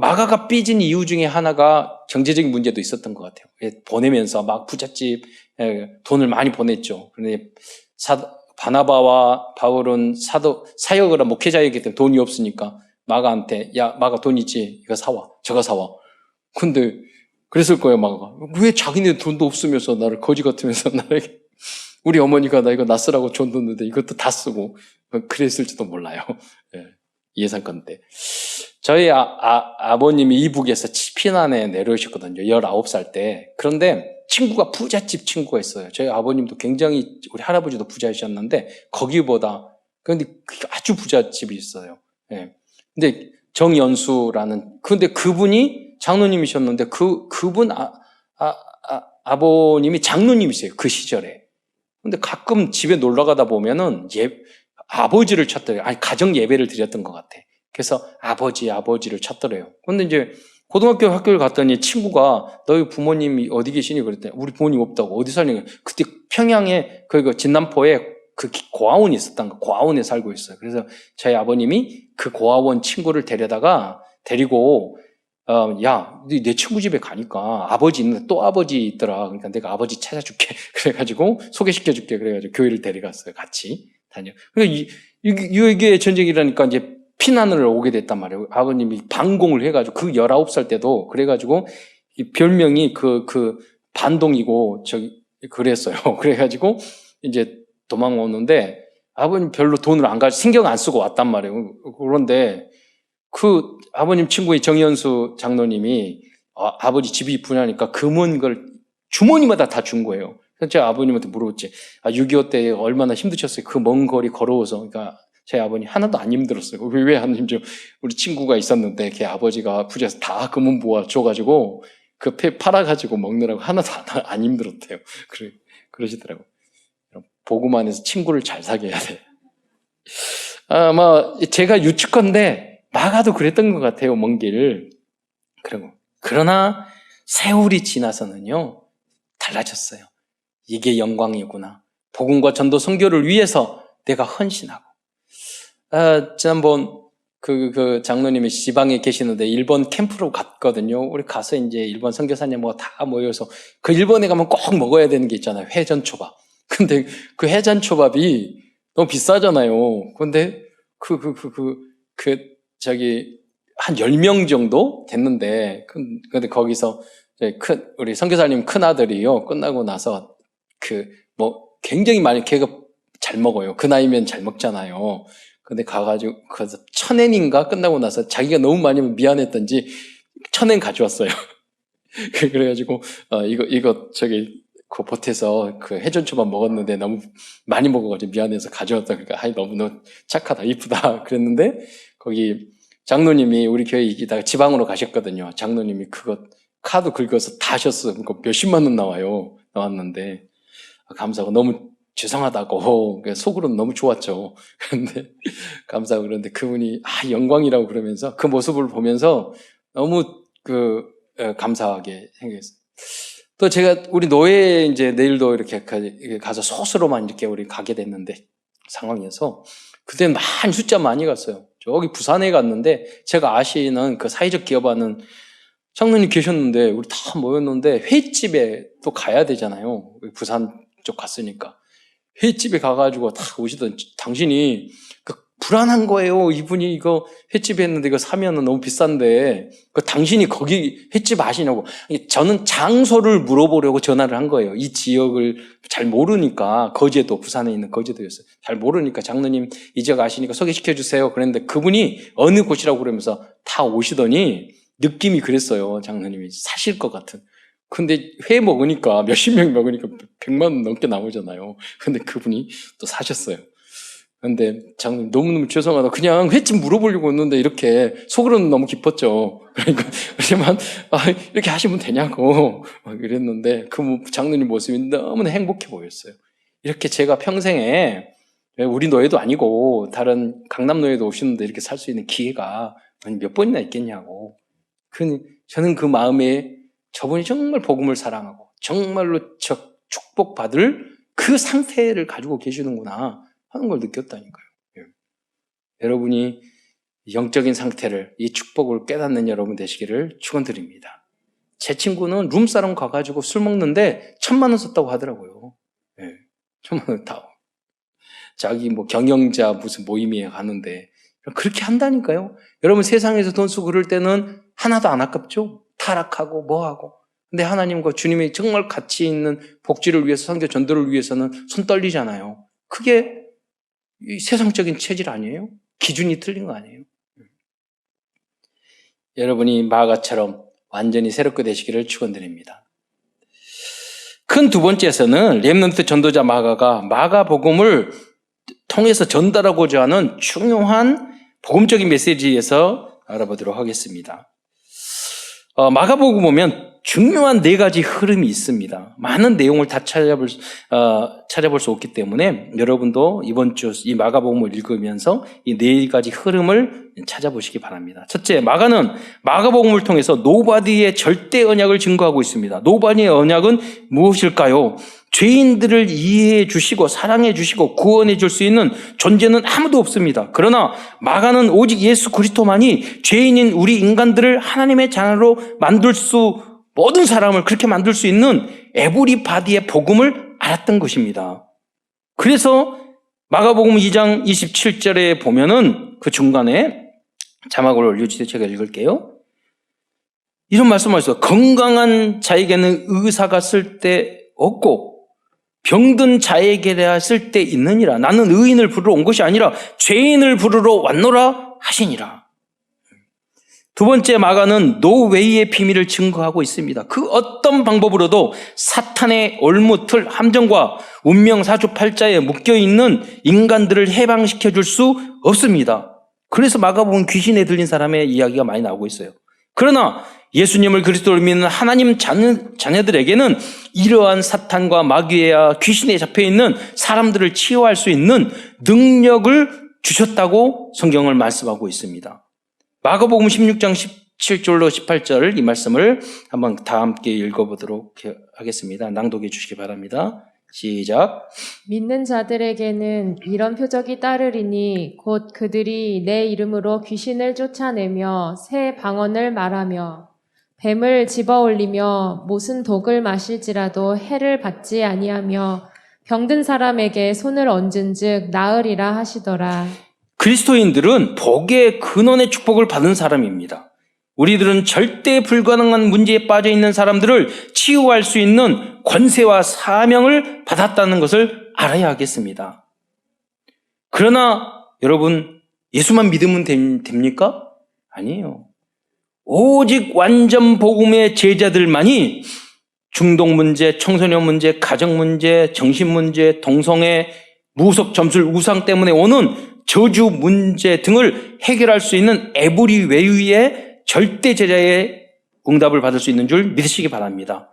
Speaker 1: 마가가 삐진 이유 중에 하나가 경제적인 문제도 있었던 것 같아요. 보내면서 막 부잣집, 돈을 많이 보냈죠. 그런데 바나바와 바울은 사역을 한 목회자이기 때문에 돈이 없으니까 마가한테, 야, 마가 돈 있지? 이거 사와. 저거 사와. 근데 그랬을 거예요, 마가가. 왜 자기네 돈도 없으면서 나를 거지 같으면서 나에게 우리 어머니가 나 이거 나 쓰라고 돈 줬는데 이것도 다 쓰고 그랬을지도 몰라요. 예상컨 때. 저희 아버님이 이북에서 피난에 내려오셨거든요. 19살 때. 그런데 친구가 부잣집 친구가 있어요. 저희 아버님도 굉장히 우리 할아버지도 부자이셨는데 거기보다 그런데 아주 부잣집이 있어요. 근데 정연수라는 근데 그분이 장로님이셨는데 그분 아버님이 장로님이세요. 그 시절에. 근데 가끔 집에 놀러 가다 보면은 아버지를 찾더래요. 아니, 가정 예배를 드렸던 것 같아. 그래서 아버지를 찾더래요. 근데 이제 고등학교 학교를 갔더니 친구가 너희 부모님이 어디 계시니? 그랬더니 우리 부모님 없다고. 어디 사니? 그때 평양에 그 진남포에 그 고아원이 있었던 거. 고아원에 살고 있어요. 그래서 저희 아버님이 그 고아원 친구를 데리고 야, 내 친구 집에 가니까 아버지 있는데 또 아버지 있더라. 그러니까 내가 아버지 찾아줄게. 그래가지고 소개시켜줄게. 그래가지고 교회를 데려갔어요. 같이 다녀. 그러니까 이게 전쟁이라니까 이제 피난을 오게 됐단 말이에요. 아버님이 방공을 해가지고 그 19살 때도 그래가지고 이 별명이 그 반동이고 그랬어요. 그래가지고 이제 도망오는데 아버님 별로 돈을 신경 안 쓰고 왔단 말이에요. 그런데 그 아버님 친구의 정연수 장로님이 아버지 집이 분하니까 금은 걸 주머니마다 다 준 거예요. 그래서 제가 아버님한테 물어봤지. 6.25 때 얼마나 힘드셨어요. 그 먼 거리 걸어오서. 그러니까 제 아버님 하나도 안 힘들었어요. 왜 하나님 우리 친구가 있었는데 걔 아버지가 부자에서 다 금은 모아 줘가지고 그 팔아가지고 먹느라고 하나도 안 힘들었대요. 그러시더라고요. 복음 안에서 친구를 잘 사귀어야 돼. 아마 제가 유축건데 마가도 그랬던 것 같아요. 먼 길을. 그러나 세월이 지나서는요 달라졌어요. 이게 영광이구나. 복음과 전도 선교를 위해서 내가 헌신하고. 지난번 그 장로님이 지방에 계시는데 일본 캠프로 갔거든요. 우리 가서 이제 일본 선교사님 뭐 다 모여서 그 일본에 가면 꼭 먹어야 되는 게 있잖아요. 회전초밥. 근데 그 회전초밥이 너무 비싸잖아요. 근데 저기 한 10명 정도 됐는데 근데 거기서 우리 선교사님 큰 아들이요. 끝나고 나서 굉장히 많이 걔가 잘 먹어요. 그 나이면 잘 먹잖아요. 근데 가가지고, 그래서 1,000엔인가 끝나고 나서 자기가 너무 많이 미안했던지 1,000엔 가져왔어요. 그래가지고, 그 보태서 그 회전초밥 먹었는데 너무 많이 먹어가지고 미안해서 가져왔다. 그러니까, 너무 착하다, 이쁘다. 그랬는데, 거기 장로님이 우리 교회 이기다가 지방으로 가셨거든요. 장로님이 그거 카드 긁어서 다 하셨어요. 그러니까 몇십만 원 나왔는데, 감사하고 너무 죄송하다고 속으로는 너무 좋았죠. 그런데 감사하고 그런데 그분이 영광이라고 그러면서 그 모습을 보면서 너무 감사하게 생겼어요. 또 제가 우리 노예 이제 내일도 이렇게 가서 소수로만 이렇게 우리 가게 됐는데 상황에서 그때는 숫자 많이 갔어요. 저기 부산에 갔는데 제가 아시는 그 사회적 기업하는 장로님 계셨는데 우리 다 모였는데 횟집에 또 가야 되잖아요. 부산 쪽 갔으니까. 횟집에 가가지고 다 오시던 당신이 불안한 거예요. 이분이 이거 횟집에 했는데 이거 사면은 너무 비싼데 당신이 거기 횟집 아시냐고. 저는 장소를 물어보려고 전화를 한 거예요. 이 지역을 잘 모르니까 거제도 부산에 있는 거제도였어요. 잘 모르니까 장로님 이 지역 아시니까 소개시켜 주세요. 그랬는데 그분이 어느 곳이라고 그러면서 다 오시더니 느낌이 그랬어요. 장로님이 사실 것 같은. 근데 회 먹으니까 몇십 명 먹으니까 100만 원 넘게 나오잖아요. 근데 그분이 또 사셨어요. 근데 장로님 너무너무 죄송하다. 그냥 횟집 물어보려고 했는데 이렇게 속으로는 너무 기뻤죠. 그러니까 그렇지만 이렇게 하시면 되냐고 그랬는데 그 장로님 모습이 너무나 행복해 보였어요. 이렇게 제가 평생에 우리 노예도 아니고 다른 강남 노예도 오시는데 이렇게 살 수 있는 기회가 몇 번이나 있겠냐고. 저는 그 마음에 저분이 정말 복음을 사랑하고 정말로 축복받을 그 상태를 가지고 계시는구나 하는 걸 느꼈다니까요. 여러분이 영적인 상태를, 이 축복을 깨닫는 여러분 되시기를 축원드립니다. 제 친구는 룸사롱 가가지고 술 먹는데 1,000만 원 썼다고 하더라고요. 1,000만 원 다. 자기 경영자 무슨 모임에 가는데 그렇게 한다니까요. 여러분 세상에서 돈 쓰고 그럴 때는 하나도 안 아깝죠? 타락하고 뭐하고. 근데 하나님과 주님의 정말 가치 있는 복지를 위해서 선교 전도를 위해서는 손 떨리잖아요. 그게 이 세상적인 체질 아니에요? 기준이 틀린 거 아니에요? 여러분이 마가처럼 완전히 새롭게 되시기를 축원드립니다. 큰 두 번째에서는 렘넌트 전도자 마가가 마가복음을 통해서 전달하고자 하는 중요한 복음적인 메시지에서 알아보도록 하겠습니다. 마가복음 보면 중요한 4가지 흐름이 있습니다. 많은 내용을 다 찾아볼 수 없기 때문에 여러분도 이번 주 이 마가복음을 읽으면서 이 4가지 흐름을 찾아보시기 바랍니다. 첫째, 마가는 마가복음을 통해서 노바디의 절대 언약을 증거하고 있습니다. 노바디의 언약은 무엇일까요? 죄인들을 이해해 주시고 사랑해 주시고 구원해 줄 수 있는 존재는 아무도 없습니다. 그러나 마가는 오직 예수 그리스도만이 죄인인 우리 인간들을 하나님의 자녀로 모든 사람을 그렇게 만들 수 있는 에브리바디의 복음을 알았던 것입니다. 그래서 마가복음 2장 27절에 보면은 그 중간에 자막을 올려주세요. 제가 읽을게요. 이런 말씀하셨어요. 건강한 자에게는 의사가 쓸데없고 병든 자에게야 쓸데 있느니라. 나는 의인을 부르러 온 것이 아니라 죄인을 부르러 왔노라 하시니라. 두 번째, 마가는 노웨이의 비밀을 증거하고 있습니다. 그 어떤 방법으로도 사탄의 올무틀 함정과 운명 사주팔자에 묶여있는 인간들을 해방시켜 줄 수 없습니다. 그래서 마가복음 귀신에 들린 사람의 이야기가 많이 나오고 있어요. 그러나 예수님을 그리스도를 믿는 하나님 자녀들에게는 이러한 사탄과 마귀와 귀신에 잡혀있는 사람들을 치유할 수 있는 능력을 주셨다고 성경을 말씀하고 있습니다. 마가복음 16장 17절로 18절 이 말씀을 한번 다 함께 읽어보도록 하겠습니다. 낭독해 주시기 바랍니다. 시작.
Speaker 2: 믿는 자들에게는 이런 표적이 따르리니 곧 그들이 내 이름으로 귀신을 쫓아내며 새 방언을 말하며 뱀을 집어올리며 무슨 독을 마실지라도 해를 받지 아니하며 병든 사람에게 손을 얹은즉 나으리라 하시더라.
Speaker 1: 그리스도인들은 복의 근원의 축복을 받은 사람입니다. 우리들은 절대 불가능한 문제에 빠져 있는 사람들을 치유할 수 있는 권세와 사명을 받았다는 것을 알아야 하겠습니다. 그러나 여러분, 예수만 믿으면 됩니까? 아니에요. 오직 완전 복음의 제자들만이 중독 문제, 청소년 문제, 가정 문제, 정신 문제, 동성애, 무속 점술, 우상 때문에 오는 저주 문제 등을 해결할 수 있는 에브리 웨이의 절대 제자의 응답을 받을 수 있는 줄 믿으시기 바랍니다.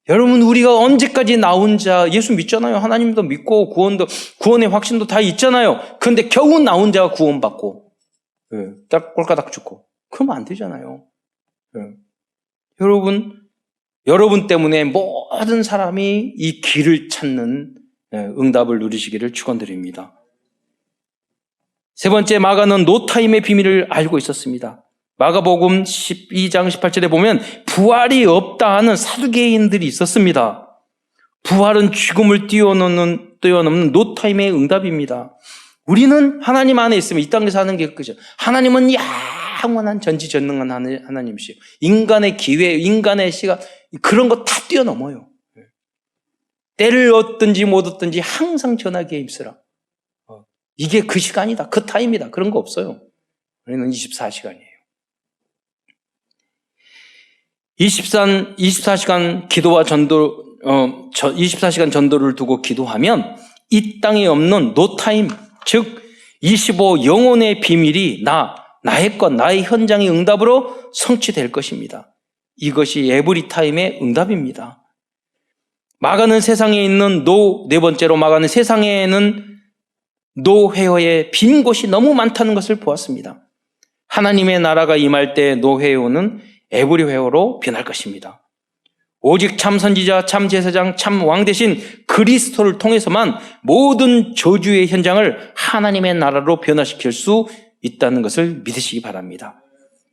Speaker 1: 여러분, 우리가 언제까지 나 혼자 예수 믿잖아요. 하나님도 믿고 구원의 확신도 다 있잖아요. 그런데 겨우 나 혼자 구원받고 딱 꼴까닥 죽고 그러면 안 되잖아요. 여러분 때문에 모든 사람이 이 길을 찾는 응답을 누리시기를 축원드립니다. 세 번째, 마가는 노타임의 비밀을 알고 있었습니다. 마가복음 12장 18절에 보면 부활이 없다 하는 사두개인들이 있었습니다. 부활은 죽음을 뛰어넘는 노타임의 응답입니다. 우리는 하나님 안에 있으면 이 땅에 사는 게 그죠. 하나님은 영원한 전지전능한 하나님이시요. 인간의 기회, 인간의 시간 그런 거 다 뛰어넘어요. 때를 얻든지 못 얻든지 항상 전하기에 힘쓰라. 이게 그 시간이다. 그 타임이다. 그런 거 없어요. 우리는 24시간이에요. 24시간 기도와 24시간 전도를 두고 기도하면 이 땅에 없는 노타임, 즉 25 영혼의 비밀이 나의 것, 나의 현장의 응답으로 성취될 것입니다. 이것이 에브리타임의 응답입니다. 마가는 세상에 있는 네 번째로 마가는 세상에는 노회어의 빈 곳이 너무 많다는 것을 보았습니다. 하나님의 나라가 임할 때 노회어는 에브리회어로 변할 것입니다. 오직 참 선지자, 참 제사장, 참 왕 대신 그리스도를 통해서만 모든 저주의 현장을 하나님의 나라로 변화시킬 수 있다는 것을 믿으시기 바랍니다.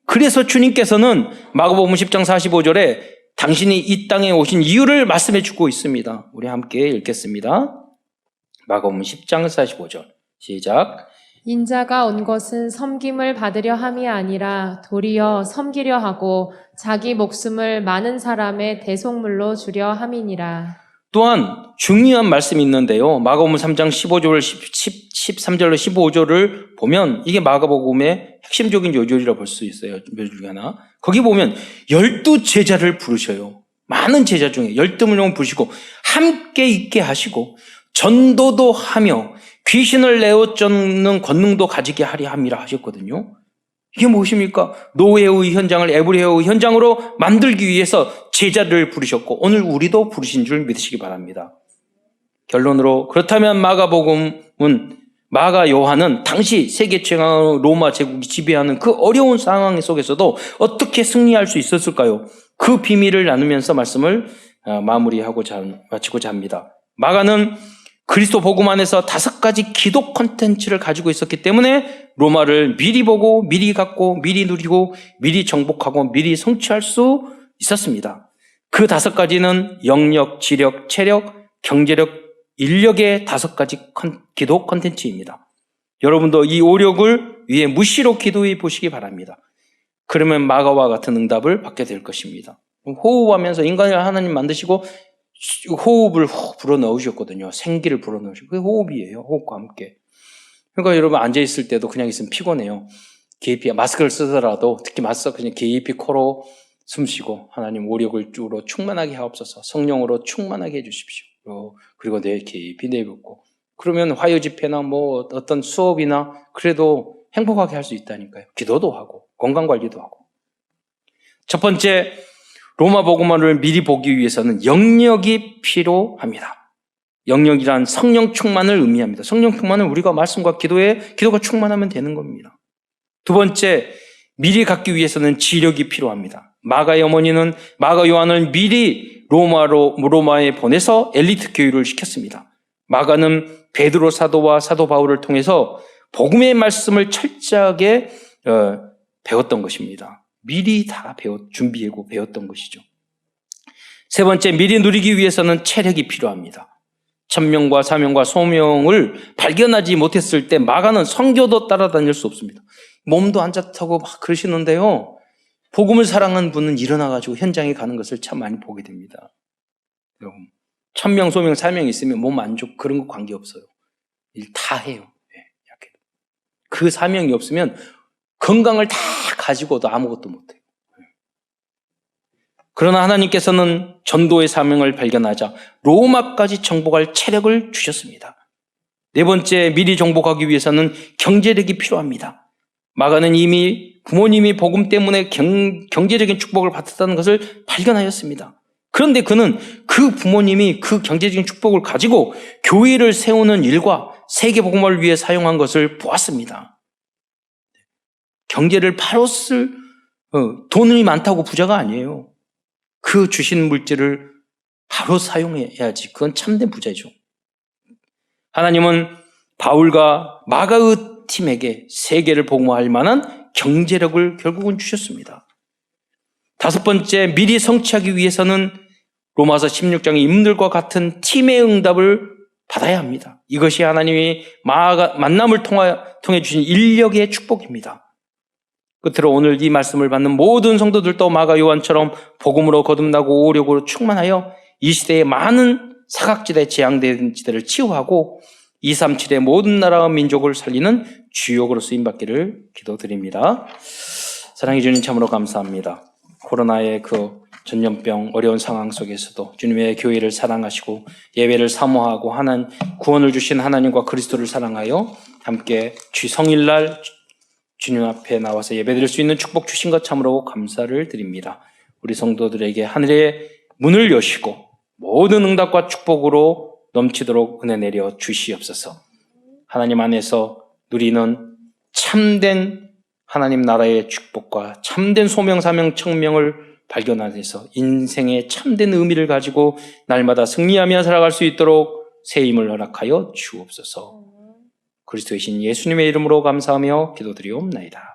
Speaker 1: 그래서 주님께서는 마가복음 10장 45절에 당신이 이 땅에 오신 이유를 말씀해 주고 있습니다. 우리 함께 읽겠습니다. 마가복음 10장 45절 시작.
Speaker 2: 인자가 온 것은 섬김을 받으려 함이 아니라 도리어 섬기려 하고 자기 목숨을 많은 사람의 대속물로 주려 함이니라.
Speaker 1: 또한 중요한 말씀이 있는데요. 마가복음 3장 15절, 13절로 15절을 보면 이게 마가복음의 핵심적인 요절이라고 볼 수 있어요. 몇 줄 하나. 거기 보면 12제자를 부르셔요. 많은 제자 중에 12명을 부르시고 함께 있게 하시고 전도도 하며 귀신을 내어 쫓는 권능도 가지게 하려 함이라 하셨거든요. 이게 무엇입니까? 노예의 현장을 에브리회의 현장으로 만들기 위해서 제자를 부르셨고 오늘 우리도 부르신 줄 믿으시기 바랍니다. 결론으로 그렇다면 마가 요한은 당시 세계 최강의 로마 제국이 지배하는 그 어려운 상황 속에서도 어떻게 승리할 수 있었을까요? 그 비밀을 나누면서 말씀을 마치고자 합니다. 마가는 그리스도 복음 안에서 5가지 기도 콘텐츠를 가지고 있었기 때문에 로마를 미리 보고 미리 갖고 미리 누리고 미리 정복하고 미리 성취할 수 있었습니다. 그 5가지는 영력, 지력, 체력, 경제력, 인력의 5가지 기도 콘텐츠입니다. 여러분도 이 5력을 위해 무시로 기도해 보시기 바랍니다. 그러면 마가와 같은 응답을 받게 될 것입니다. 호흡하면서 인간을 하나님 만드시고 호흡을 불어넣으셨거든요. 생기를 불어넣으시고 그게 호흡이에요. 호흡과 함께. 그러니까 여러분 앉아있을 때도 그냥 있으면 피곤해요. 깊이 마스크를 쓰더라도 특히 마스크 그냥 깊이 코로 숨 쉬고 하나님 오력을 주로 충만하게 하옵소서. 성령으로 충만하게 해주십시오. 그리고 깊이 내뱉고 그러면 화요 집회나 뭐 어떤 수업이나 그래도 행복하게 할 수 있다니까요. 기도도 하고 건강관리도 하고. 첫 번째, 로마 복음화를 미리 보기 위해서는 영력이 필요합니다. 영력이란 성령 충만을 의미합니다. 성령 충만은 우리가 말씀과 기도가 충만하면 되는 겁니다. 두 번째, 미리 갖기 위해서는 지력이 필요합니다. 마가 요한은 미리 로마에 보내서 엘리트 교육을 시켰습니다. 마가는 베드로 사도와 사도 바울을 통해서 복음의 말씀을 철저하게 배웠던 것입니다. 미리 다 준비하고 배웠던 것이죠. 세 번째, 미리 누리기 위해서는 체력이 필요합니다. 천명과 사명과 소명을 발견하지 못했을 때 마가는 선교도 따라다닐 수 없습니다. 몸도 안 좋다고 막 그러시는데요. 복음을 사랑하는 분은 일어나가지고 현장에 가는 것을 참 많이 보게 됩니다. 여러분, 천명, 소명, 사명이 있으면 몸 안 좋고 그런 거 관계없어요. 일 다 해요. 그 사명이 없으면 건강을 다 가지고도 아무것도 못해요. 그러나 하나님께서는 전도의 사명을 발견하자 로마까지 정복할 체력을 주셨습니다. 네 번째, 미리 정복하기 위해서는 경제력이 필요합니다. 마가는 이미 부모님이 복음 때문에 경제적인 축복을 받았다는 것을 발견하였습니다. 그런데 그는 그 부모님이 그 경제적인 축복을 가지고 교회를 세우는 일과 세계 복음을 위해 사용한 것을 보았습니다. 경제를 바로 돈이 많다고 부자가 아니에요. 그 주신 물질을 바로 사용해야지. 그건 참된 부자죠. 하나님은 바울과 마가의 팀에게 세계를 복음화할 만한 경제력을 결국은 주셨습니다. 다섯 번째, 미리 성취하기 위해서는 로마서 16장의 인물들과 같은 팀의 응답을 받아야 합니다. 이것이 하나님이 만남을 통해 주신 인력의 축복입니다. 끝으로 오늘 이 말씀을 받는 모든 성도들도 마가 요한처럼 복음으로 거듭나고 오력으로 충만하여 이 시대의 많은 사각지대, 재앙된 지대를 치유하고 237의 모든 나라와 민족을 살리는 주역으로 쓰임받기를 기도드립니다. 사랑해 주님 참으로 감사합니다. 코로나의 그 전염병 어려운 상황 속에서도 주님의 교회를 사랑하시고 예배를 사모하고 구원을 주신 하나님과 그리스도를 사랑하여 함께 성일날 주님 앞에 나와서 예배드릴 수 있는 축복 주신 것 참으로 감사를 드립니다. 우리 성도들에게 하늘의 문을 여시고 모든 응답과 축복으로 넘치도록 은혜 내려 주시옵소서. 하나님 안에서 누리는 참된 하나님 나라의 축복과 참된 소명, 사명, 청명을 발견하면서 인생의 참된 의미를 가지고 날마다 승리하며 살아갈 수 있도록 새 힘을 허락하여 주옵소서. 그리스도이신 예수님의 이름으로 감사하며 기도드리옵나이다.